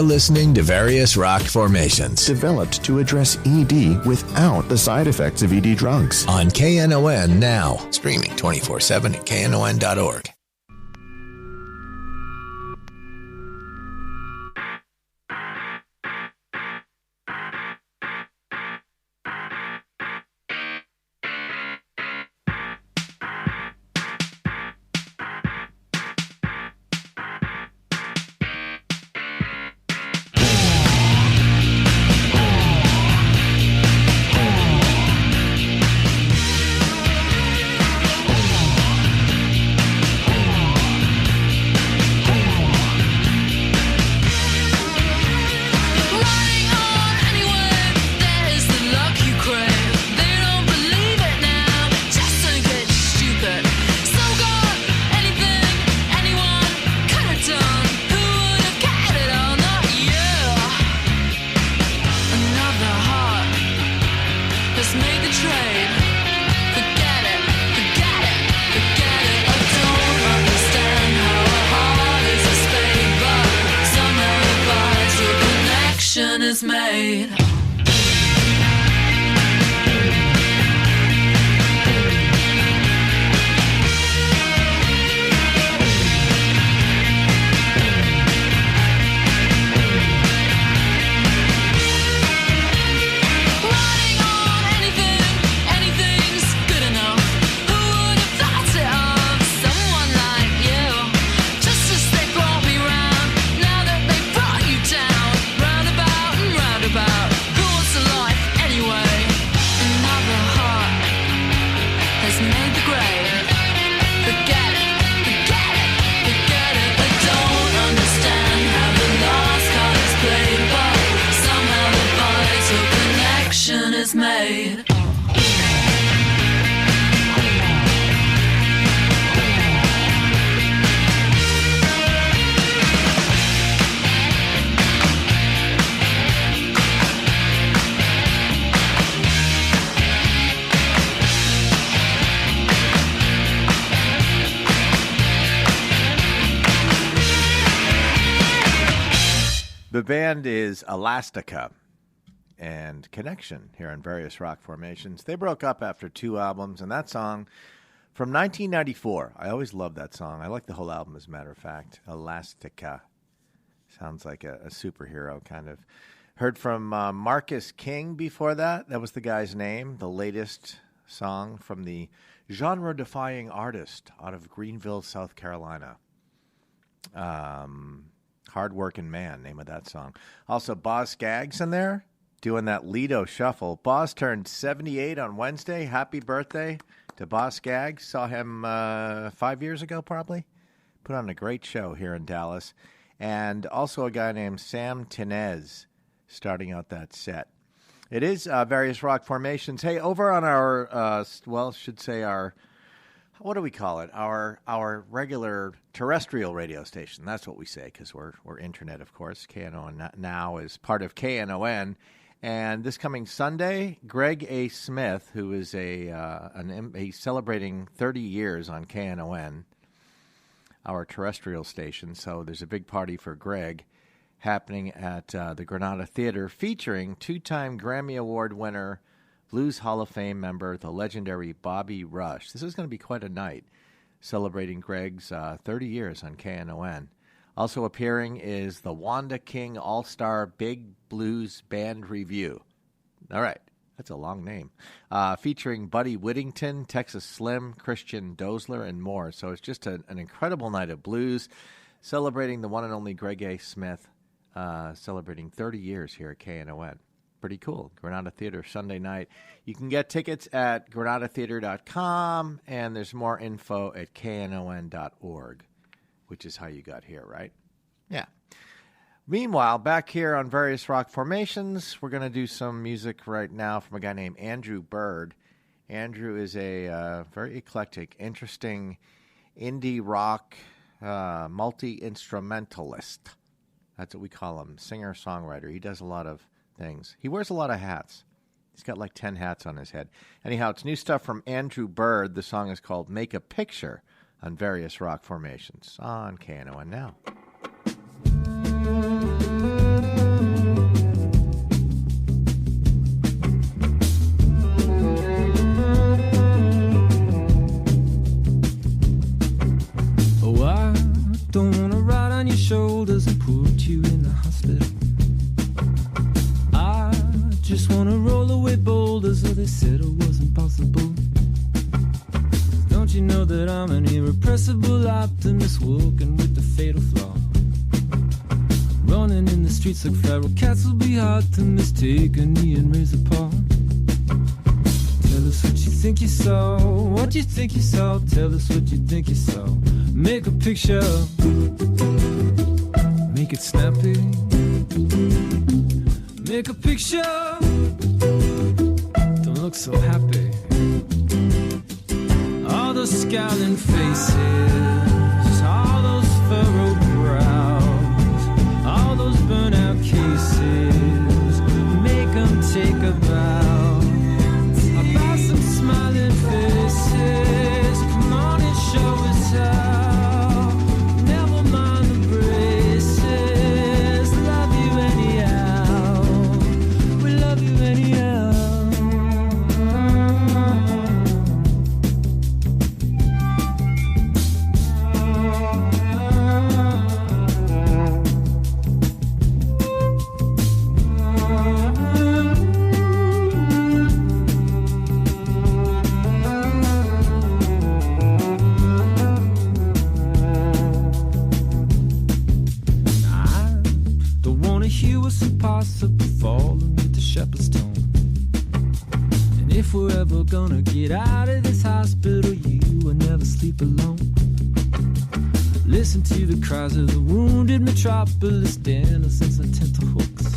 listening to Various Rock Formations. Developed to address ED without the side effects of ED drugs. On KNON Now. Streaming 24/7 at KNON.org. Is made. Is made. The band is Elastica and Connection here on Various Rock Formations. They broke up after 2 albums, and that song from 1994. I always loved that song. I like the whole album, as a matter of fact. Elastica. Sounds like a superhero, kind of. Heard from Marcus King before that. That was the guy's name. The latest song from the genre-defying artist out of Greenville, South Carolina. Hard-Working Man, name of that song. Also, Boz Scaggs in there, doing that Lido shuffle. Boz turned 78 on Wednesday. Happy birthday to Boz Scaggs. Saw him 5 years ago, probably. Put on a great show here in Dallas. And also a guy named Sam Tenez starting out that set. It is Various Rock Formations. Hey, over on our, what do we call it? Our regular terrestrial radio station. That's what we say, because we're internet, of course. KNON Now is part of KNON. And this coming Sunday, Greg A. Smith, who is he's celebrating 30 years on KNON, our terrestrial station. So there's a big party for Greg happening at the Granada Theater, featuring 2-time Grammy Award winner, Blues Hall of Fame member, the legendary Bobby Rush. This is going to be quite a night, celebrating Greg's 30 years on KNON. Also appearing is the Wanda King All-Star Big Blues Band Review. All right, that's a long name. Featuring Buddy Whittington, Texas Slim, Christian Dozler, and more. So it's just an incredible night of blues, celebrating the one and only Greg A. Smith, celebrating 30 years here at KNON. Pretty cool. Granada Theater Sunday night. You can get tickets at granadatheater.com, and there's more info at knon.org, which is how you got here, right? Yeah. Meanwhile, back here on Various Rock Formations, we're going to do some music right now from a guy named Andrew Bird. Andrew is a very eclectic, interesting indie rock multi-instrumentalist. That's what we call him, singer-songwriter. He does a lot of things. He wears a lot of hats. He's got like 10 hats on his head. Anyhow, it's new stuff from Andrew Bird. The song is called Make a Picture on Various Rock Formations on KNON Now. just wanna roll away boulders, so they said it was impossible. Don't you know that I'm an irrepressible optimist, walking with the fatal flaw? Running in the streets like feral cats will be hard to mistake a knee and raise a paw. Tell us what you think you saw, what you think you saw. Tell us what you think you saw. Make a picture, make it snappy. Make a picture, don't look so happy. All those scowling faces, all those furrowed brows, all those burnout cases, make them take a bow. About some smiling faces, come on and show us how. Never mind the braces, love you anyhow. We love you anyhow. Impossible, falling with the shepherd's tone. And if we're ever gonna get out of this hospital, you will never sleep alone. Listen to the cries of the wounded metropolis, dentists and tenterhooks.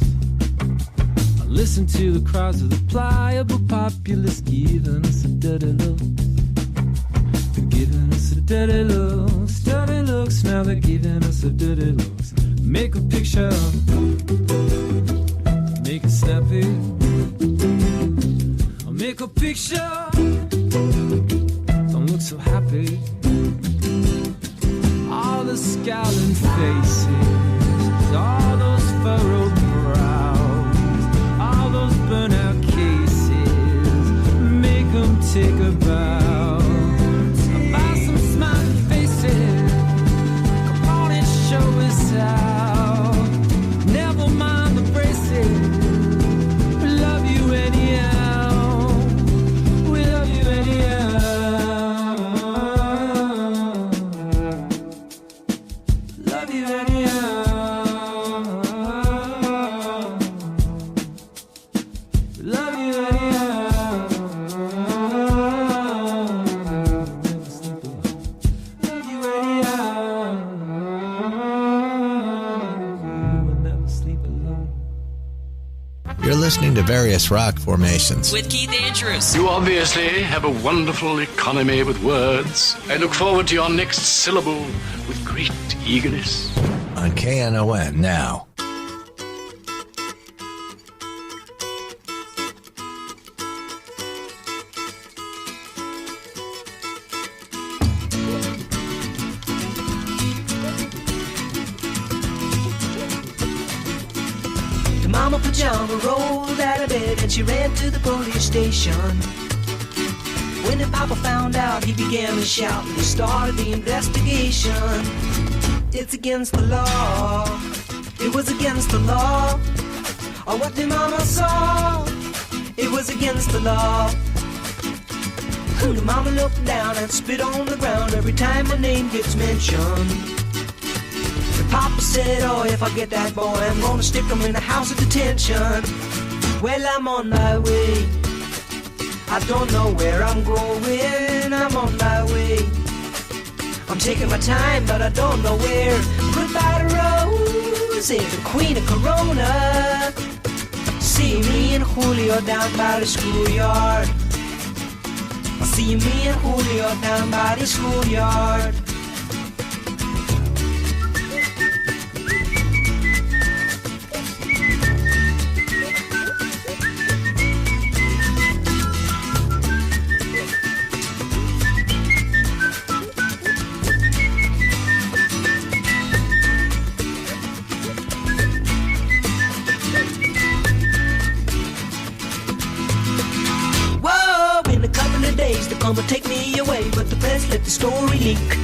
Listen to the cries of the pliable populace, giving us a dirty look. They're giving us a dirty looks, dirty looks. Now they're giving us a dirty looks. Make a picture, make it snappy. I'll make a picture, don't look so happy. All the scowling faces, all those furrowed brows, all those burnout cases, make them take a bow. About some smiling faces, come on and show us how. Never mind the braces, we love you anyhow. We love you anyhow. Love you anyhow. Love you anyhow. Never sleep alone. Love you anyhow. You will never sleep alone. You're listening to various rock formations. With Keith Andrews. You obviously have a wonderful economy with words. I look forward to your next syllable with great eagerness. On KNON now. The mama pajama rolled out of bed and she ran to the police station. When the papa found out, he began to shout and he started the investigation. It's against the law. It was against the law. Or what the mama saw. It was against the law. The mama looked down and spit on the ground every time my name gets mentioned. The papa said, oh, if I get that boy, I'm gonna stick him in a house of detention. Well, I'm on my way. I don't know where I'm going. I'm on my way. I'm taking my time, but I don't know where. Goodbye to Rose, the queen of Corona. See me and Julio down by the schoolyard. See me and Julio down by the schoolyard. Come and take me away, but the press let the story leak.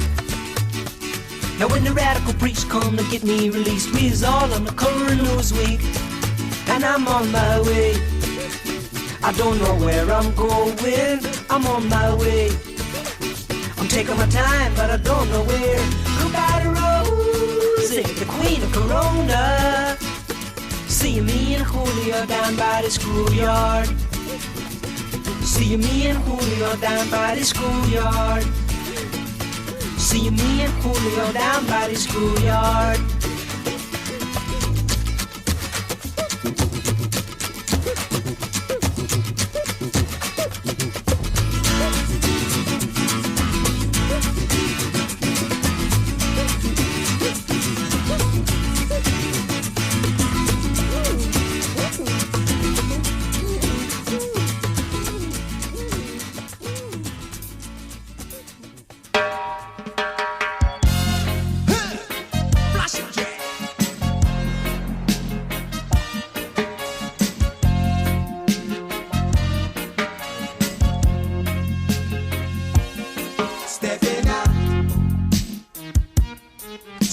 Now when the radical priests come to get me released, we is all on the current news week. And I'm on my way. I don't know where I'm going, I'm on my way. I'm taking my time, but I don't know where. Goodbye to Rosie, the queen of Corona. See me and Julio down by the schoolyard. See me and Julio down by the schoolyard. See me and Julio down by the schoolyard.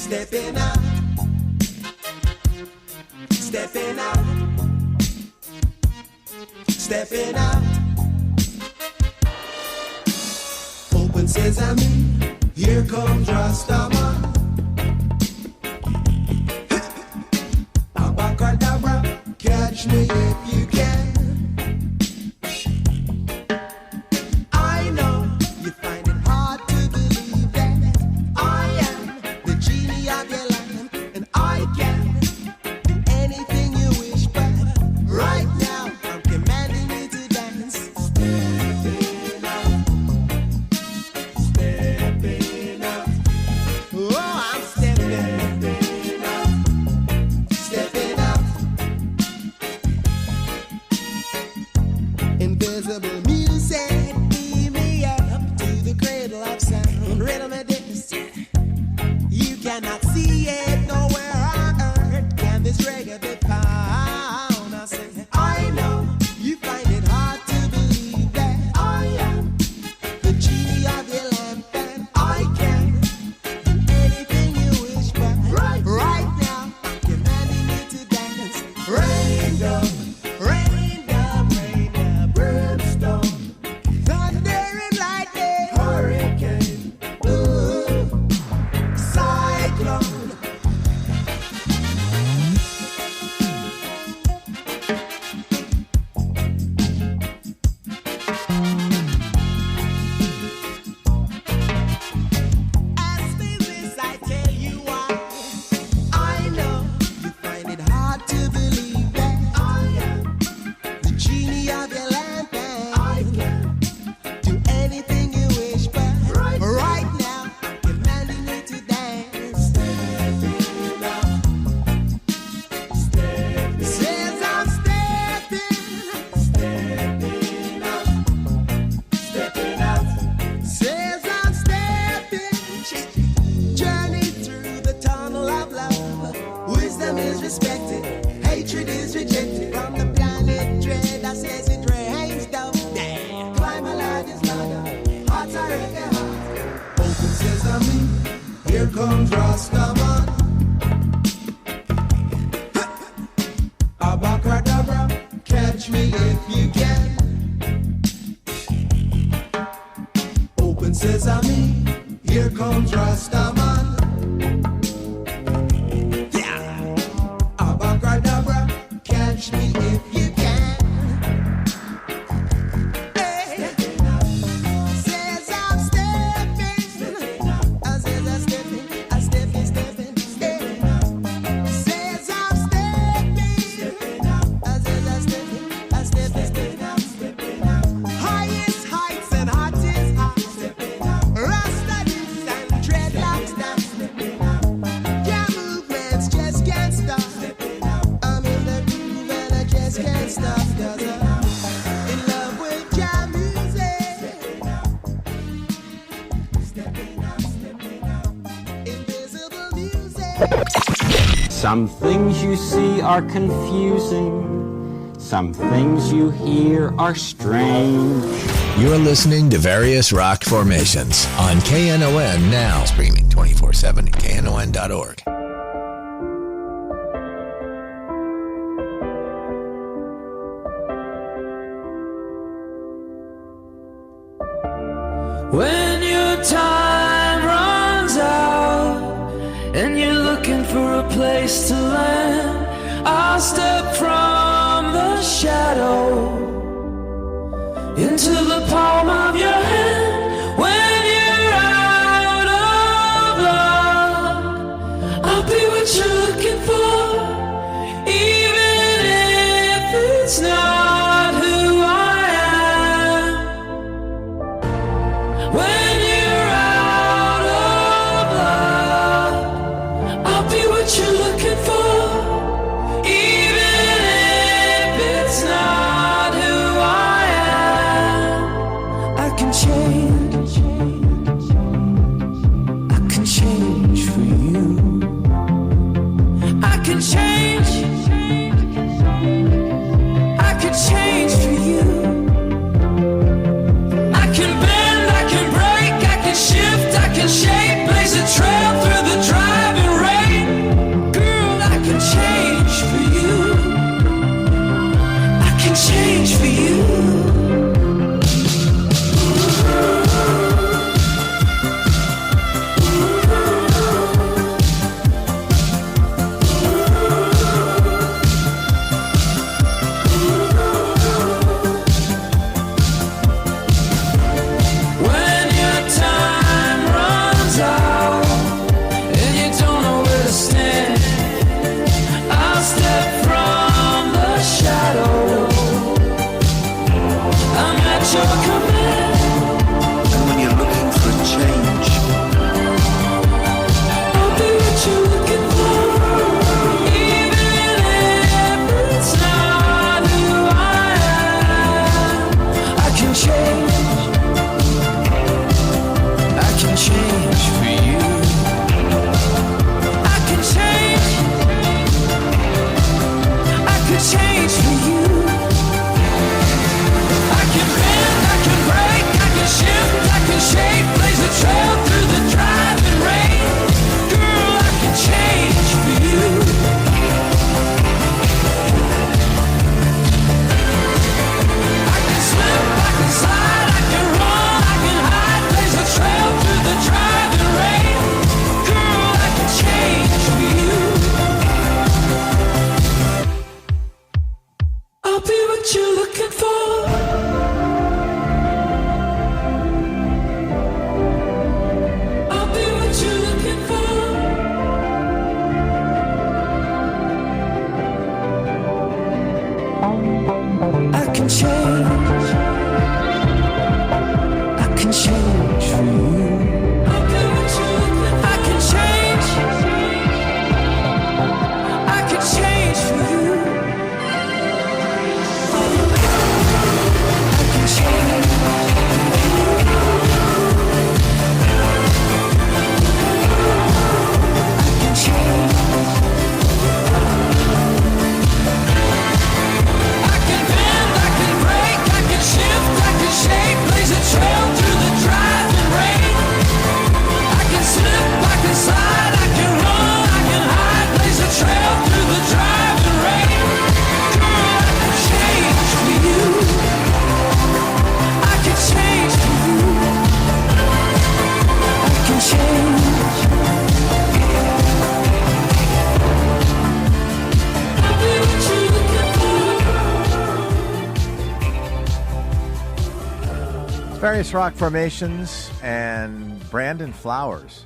Stepping out, stepping out, stepping out. Open sesame, here comes Rastaman. Abacadabra, catch me if you can. I know you find it hard to believe that I am the genie of your lamp, and I can do anything you wish, but right now I'm commanding you to dance. Stepping out, stepping out. Oh, I'm stepping out, stepping out. Invisible music, lead me up to the cradle of sound. Rhythm and dance, you cannot see it nowhere on earth. Can this reggae be found? I say, I know you find it hard to believe that I am the genie of your lamp, and I can do anything you wish, but right now I'm commanding you to dance. Raindrop, raindrop, raindrop, brimstone, thunder and lightning, hurricane, ooh, cyclone. As we miss, I tell you why. I know you find it hard to believe that I am the genie of your lamp, and I can do anything you wish, but right now I'm commanding you to dance. Stepping out, stepping. Says I'm stepping, stepping out, stepping out. Says I'm stepping, journey through the tunnel of love. Wisdom is respected, hatred is rejected. From the planet dread, I says it rains down. Climb a ladder's ladder, hearts are in their heart. Open sesame, here comes Rastaman. Abacadabra, catch me if you can. Open sesame, here comes Rastaman. Yeah. Abacadabra, catch me if you can. Hey. Says I'm stepping. I says I'm stepping. I stepping, stepping. Hey. Says I'm stepping. I says I'm stepping. I stepping, stepping. Highest heights and hottest highs. Rasta this and dreadlocks dance. Yeah, movements just can't stop. I'm in the groove and I just can't stop, 'cause I'm in love with jam music. Stepping out, invisible music. Some things you see are confusing. Some things you hear are strange. You're listening to Various Rock Formations on KNON now. Streaming 24/7 at KNON.org. When your time runs out and you're looking for a place to land, I'll step from the shadow into the palm of your hand. When you're out of luck, I'll be what you're looking for, even if it's not who I am. When you're out of luck, I'll be what you're looking for, even if it's not who I am. I can change. I can change for you. I can change. I can change for you. I can bend, I can break, I can shift, I can shape, blaze a trail through the driving rain. Girl, I can change for you. I can change for you. When your time runs out and you don't know where to stand, I'll step from the shadow. I'm at your command. And when you're looking for a change, I'll be what you're looking for, even if it's not who I am. I can change. I can change for you. I can change. I can change for you. I can bend, I can break, I can shift, I can shape, blaze a trail through the driving rain. Girl, I can change for you. I can slip, I can slide, I can run, I can hide, blaze a trail through the driving rain. Girl, I can change for you. I'll be what you're looking for. I'll be what you're looking for. I can change. I can change for you. I'll be what you're looking for. I can change. I can change for you. I can change. I can change. I can bend, I can break, I can shift, I can shape, blaze a trail through the driving rain. I can slip, I can slide, I can run, I can hide, blaze a trail through the driving rain. Girl, I can change for you. I can change for you. I can change. I'll be what you're looking for. Various rock formations and Brandon Flowers,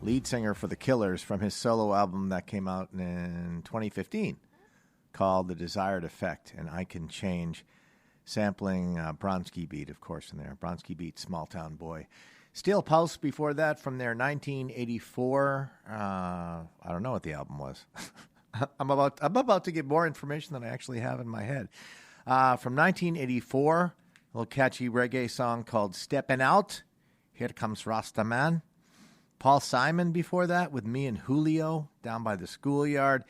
lead singer for The Killers, from his solo album that came out in 2015 called The Desired Effect and I Can Change, sampling Bronski Beat, of course, in there. Bronski Beat, Small Town Boy. Steel Pulse before that from their 1984. I don't know what the album was. I'm about to get more information than I actually have in my head. From 1984, a little catchy reggae song called Steppin' Out. Here Comes Rasta Man. Paul Simon before that with Me and Julio, Down by the Schoolyard.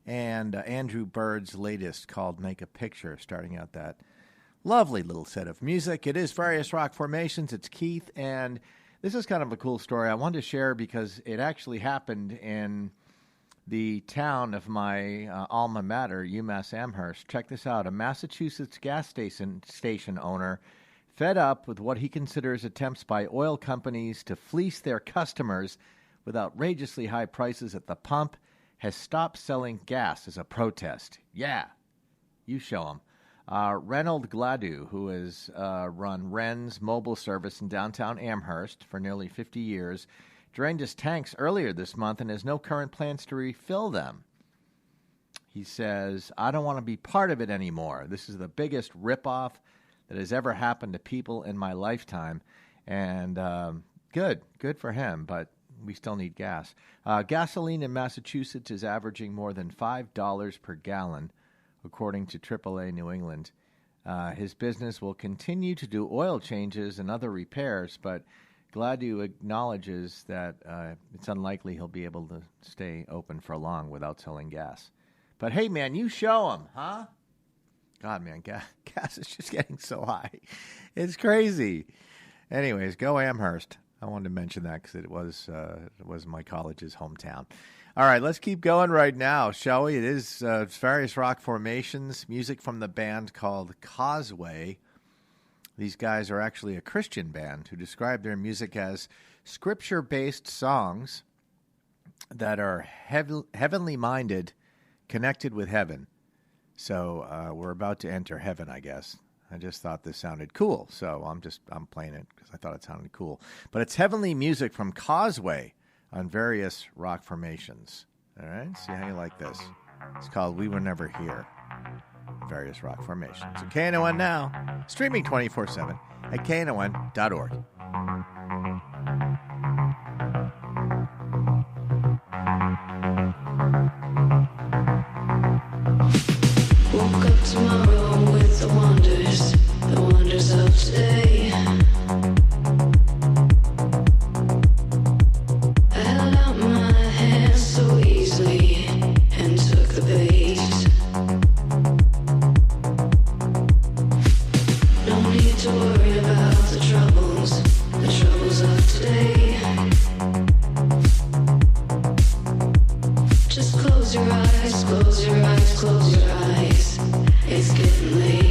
And Andrew Bird's latest called Make a Picture, starting out that lovely little set of music. It is Various Rock Formations. It's Keith, and this is kind of a cool story I wanted to share because it actually happened in the town of my alma mater, UMass Amherst. Check this out. A Massachusetts gas station owner fed up with what he considers attempts by oil companies to fleece their customers with outrageously high prices at the pump, has stopped selling gas as a protest. Yeah, you show him. Reynold Gladue, who has run Wren's mobile service in downtown Amherst for nearly 50 years, drained his tanks earlier this month and has no current plans to refill them. He says, I don't want to be part of it anymore. This is the biggest ripoff that has ever happened to people in my lifetime. And good for him, but we still need gas. Gasoline in Massachusetts is averaging more than $5 per gallon, according to AAA New England. His business will continue to do oil changes and other repairs, but Gladue acknowledges that it's unlikely he'll be able to stay open for long without selling gas. But hey, man, you show him, huh? God, man, gas is just getting so high. It's crazy. Anyways, go Amherst. I wanted to mention that because it was my college's hometown. All right, let's keep going right now, shall we? It is various rock formations, music from the band called Causeway. These guys are actually a Christian band who describe their music as scripture-based songs that are heavenly minded, connected with heaven. So we're about to enter heaven, I guess. I just thought this sounded cool, so I'm playing it because I thought it sounded cool. But it's heavenly music from Causeway on various rock formations. All right, see how you like this. It's called We Were Never Here. Various rock formations. So KNON now, streaming 24/7 at KNON.org. Woke up tomorrow with the wonders of today. I held out my hand so easily and took the bait. No need to worry about the troubles of today. Just close your eyes, close your eyes, close your eyes. It's getting late.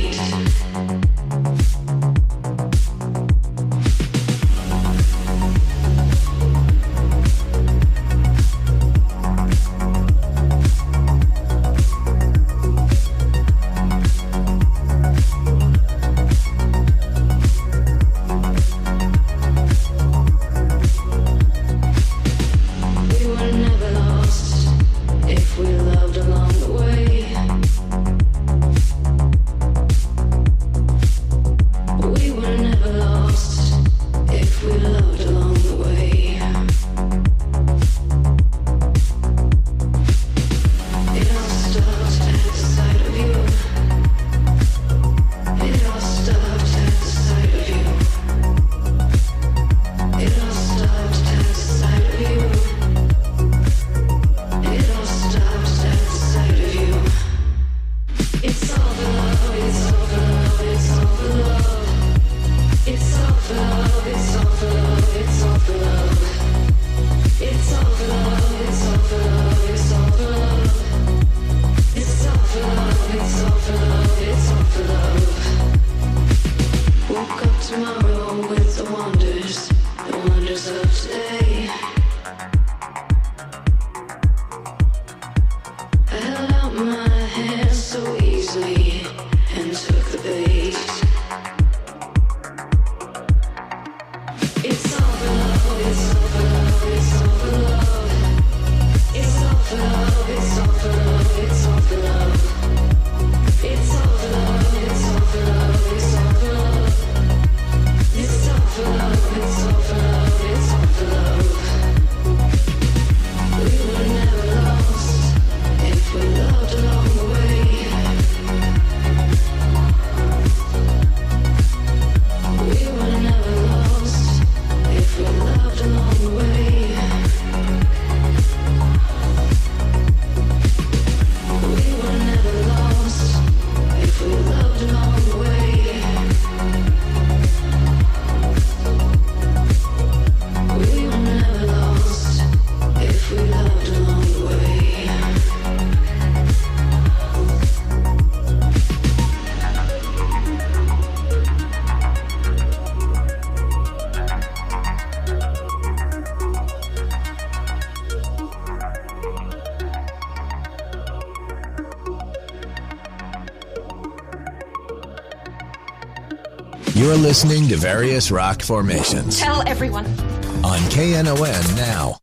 You're listening to various rock formations Tell everyone. on KNON now.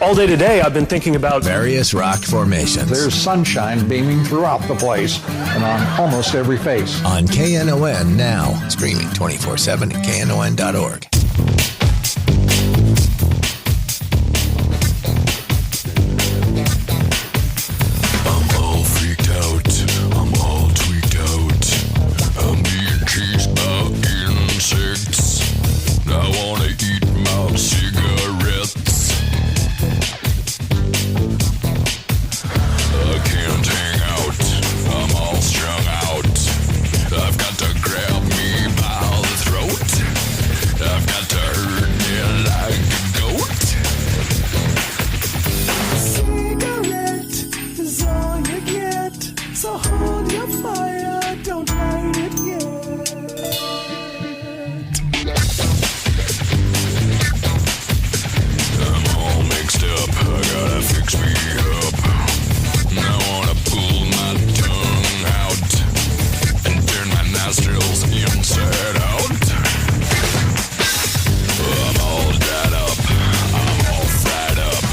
All day today, I've been thinking about various rock formations. There's sunshine beaming throughout the place and on almost every face. On KNON Now, streaming 24/7 at KNON.org. I'm all freaked out. I'm all tweaked out. I'm being chased by insects. I wanna eat my cigarettes. I can't hang out. I'm all strung out. I've got to grab me by the throat. I've got to hurt me like a goat. Cigarette is all you get, so hold your fire, don't light it yet. I'm all mixed up, I gotta fix me up. I wanna pull my tongue out and turn my nostrils inside out. I'm all dried up, I'm all fried up.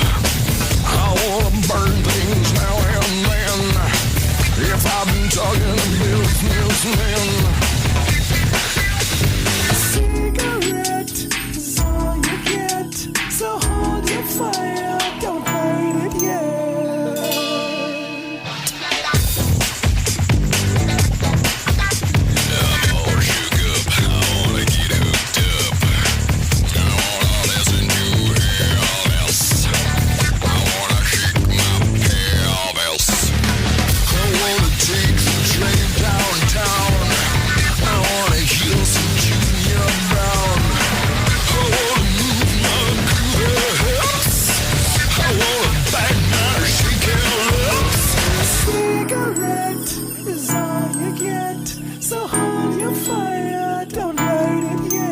I wanna burn things now and then. If I've been talking to businessmen. Cigarette is all you get, so hold your fire, don't light it yet. I'm all shook up, I wanna get hooked up. I wanna listen to Elvis. I wanna shake my pelvis. I wanna take some train downtown. I wanna heal some Junior Brown. I wanna move my groovy hips. I wanna bang my shaking lips. Cigarette is all you get, so hold your fire, don't light it yet.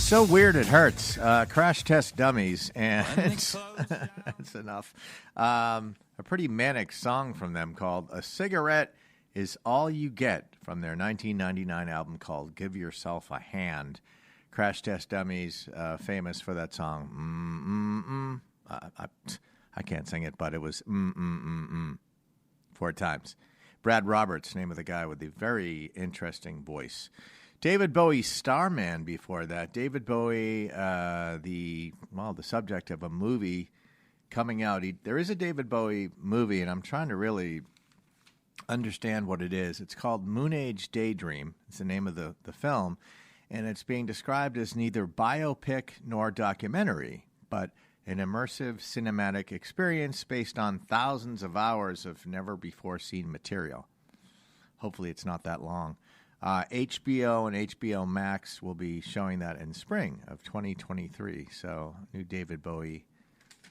So weird it hurts. Crash Test Dummies, and that's enough. A pretty manic song from them called "A Cigarette Is All You Get" from their 1999 album called "Give Yourself a Hand." Crash Test Dummies, famous for that song. I can't sing it, but it was 4 times. Brad Roberts, name of the guy with the very interesting voice. David Bowie, Starman before that. David Bowie, the subject of a movie coming out. There is a David Bowie movie, and I'm trying to really understand what it is. It's called Moon Age Daydream. It's the name of the film, and it's being described as neither biopic nor documentary, but an immersive cinematic experience based on thousands of hours of never-before-seen material. Hopefully it's not that long. HBO and HBO Max will be showing that in spring of 2023. So, new David Bowie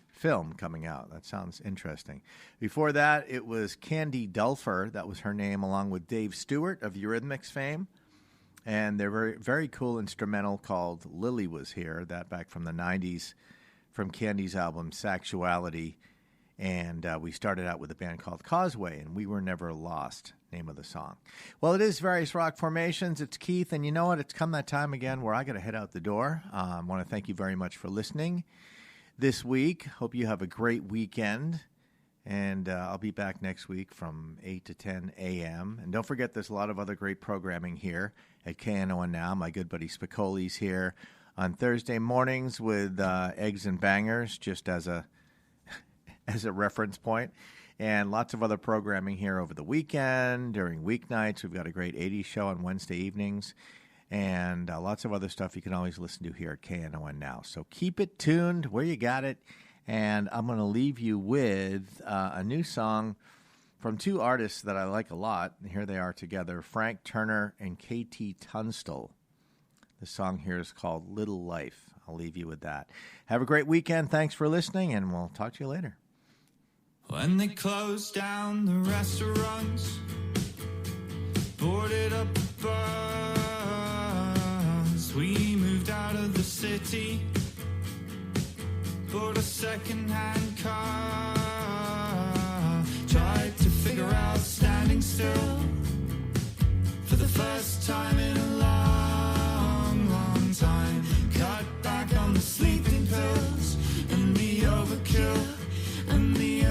film coming out. That sounds interesting. Before that, it was Candy Dulfer. That was her name, along with Dave Stewart of Eurythmics fame. And their very, very cool instrumental called Lily Was Here, that back from the 90s, from Candy's album Sexuality. And we started out with a band called Causeway, and We Were Never Lost, name of the song. Well, it is Various Rock Formations. It's Keith, and you know what? It's come that time again where I got to head out the door. I want to thank you very much for listening this week. Hope you have a great weekend, and I'll be back next week from 8 to 10 a.m. And don't forget, there's a lot of other great programming here at KNON Now. My good buddy Spicoli's here on Thursday mornings with Eggs and Bangers, just as a reference point, and lots of other programming here over the weekend, during weeknights. We've got a great 80s show on Wednesday evenings, and lots of other stuff you can always listen to here at KNON Now. So keep it tuned where you got it, and I'm going to leave you with a new song from 2 artists that I like a lot. Here they are together, Frank Turner and KT Tunstall. The song here is called Little Life. I'll leave you with that. Have a great weekend. Thanks for listening, and we'll talk to you later. When they closed down the restaurants city. Bought a second-hand car. Tried to figure out standing still for the first time in a long, long time. Cut back on the sleeping pills and the overkill and the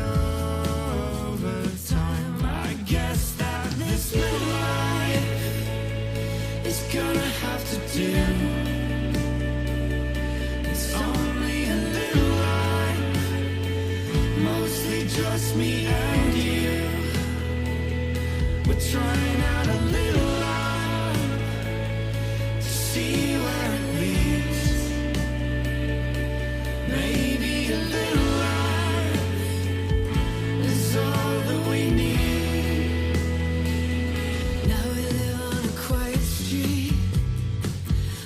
overtime. I guess that this little life is gonna have to do. It's only a little life, mostly just me and you. We're trying out a little life to see where it leads. Maybe a little life is all that we need. Now we live on a quiet street,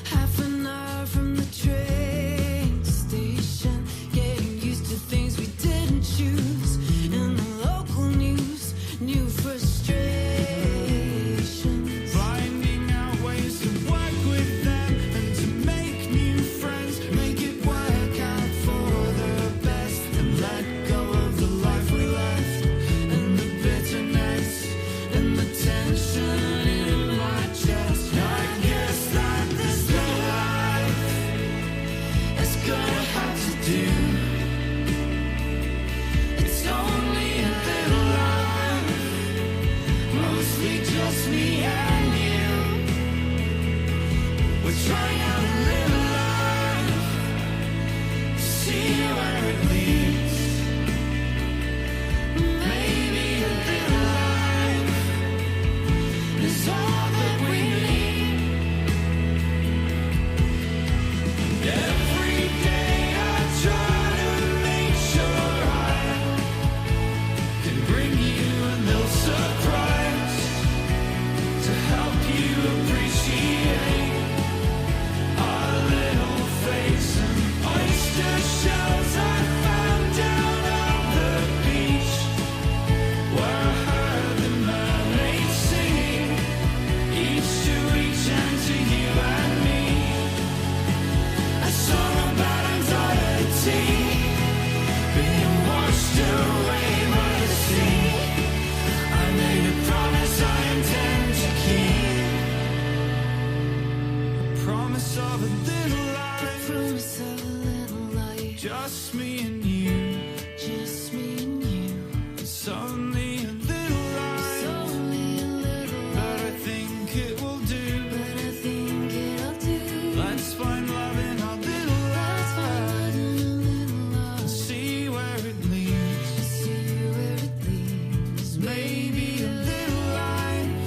half an hour from the train station. Getting used to things we didn't choose. In the local news, new frustrations. Finding out ways to work with them and to make new friends. Make it work out for the best and let go of the life we left. And the bitterness and the tension in my chest. I guess that this little life is gonna have to do. It's only a little life, mostly just me and you. We're trying out a little life to see where it leads. Maybe a little life is all that we need. Every day I try to make sure I can bring you a little surprise to help you appreciate our little face and oyster shells I found down on the beach, where I heard the mermaids singing, each to each and to you and me. A song about anxiety being washed away by the sea. I made a promise I intend to keep. A promise of a little life. Promise of a little life. Just me and you. Just me and you. It's only a little life. It's only a little life. But I think it will do. But I think it'll do. Let's find love in our little life. And see where it leads. See where it leads. Maybe a little life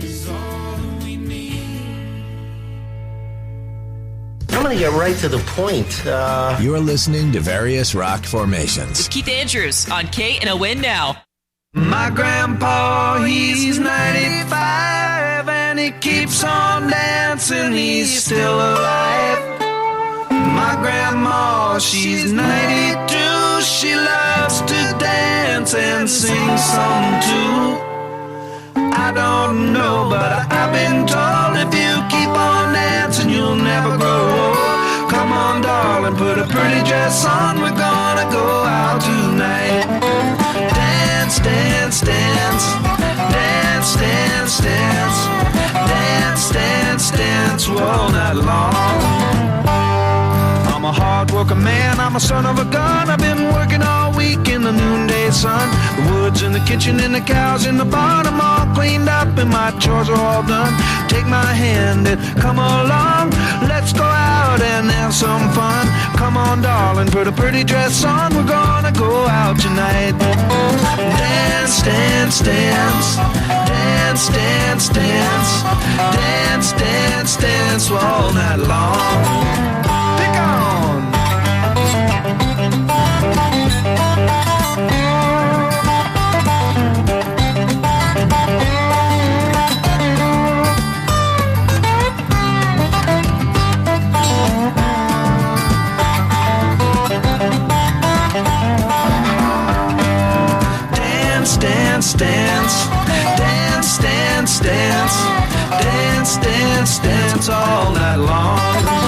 is all that we need. I'm going to get right to the point. You're listening to Various Rock Formations. Keith Andrews on KNON Now. My grandpa, he's 95 and he keeps on dancing, he's still alive. My grandma, she's 92, she loves to dance and sing some too. I don't know, but I've been told if you keep on dancing, you'll never grow old. Come on, darling, put a pretty dress on, we're gonna go out tonight. Dance, dance, dance, dance, dance, dance, dance, dance, dance, all night long. I'm a hard-working man, I'm a son of a gun. I've been working all week in the noonday sun. The woods in the kitchen and the cows in the barn, I'm all cleaned up and my chores are all done. Take my hand and come along, let's go out and have some fun. Come on, darling, put a pretty dress on, we're gonna go out tonight. Dance, dance, dance, dance, dance, dance, dance, dance, dance, all night long. Pick on. Dance, dance, dance, dance, dance, dance, dance, dance all night long.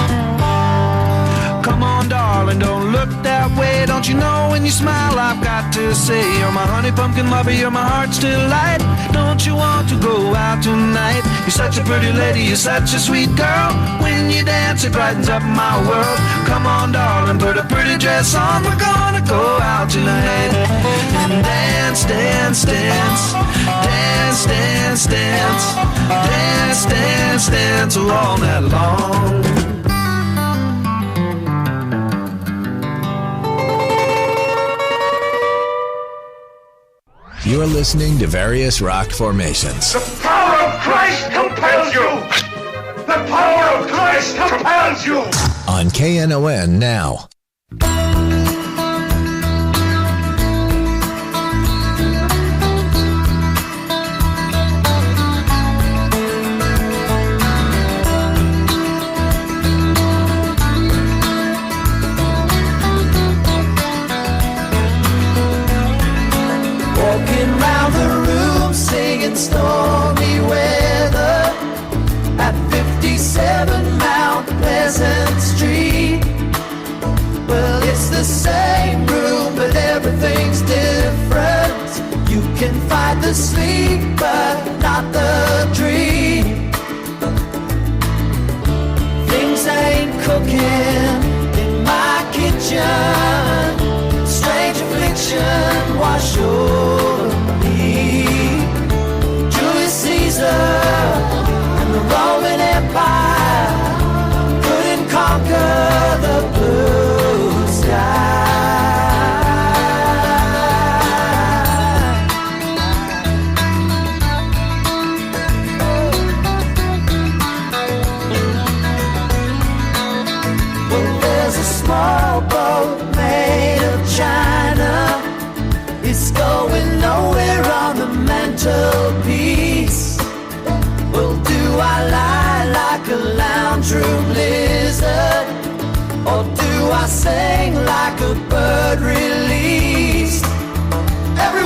don't you know when you smile I've got to say you're my honey pumpkin lover, you're my heart's delight. Don't you want to go out tonight? You're such a pretty lady, you're such a sweet girl. When you dance it brightens up my world. Come on darling, put a pretty dress on, we're gonna go out tonight and dance, dance, dance, dance, dance, dance, dance, dance, dance all night long. You're listening to various rock formations. The power of Christ compels you! The power of Christ compels you! On KNON Now. Walking round the room singing stormy weather at 57 Mount Pleasant Street. Well, it's the same room, but everything's different. You can fight the sleep, but not the dream. Things ain't cooking in my kitchen. Strange affliction wash over me. Julius Caesar and the Roman Empire couldn't conquer the blue sky. Well, there's a small boat made of China. It's going nowhere on the mantelpiece. Well, do I lie like a lounge room lizard, or do I sing like a bird released? Every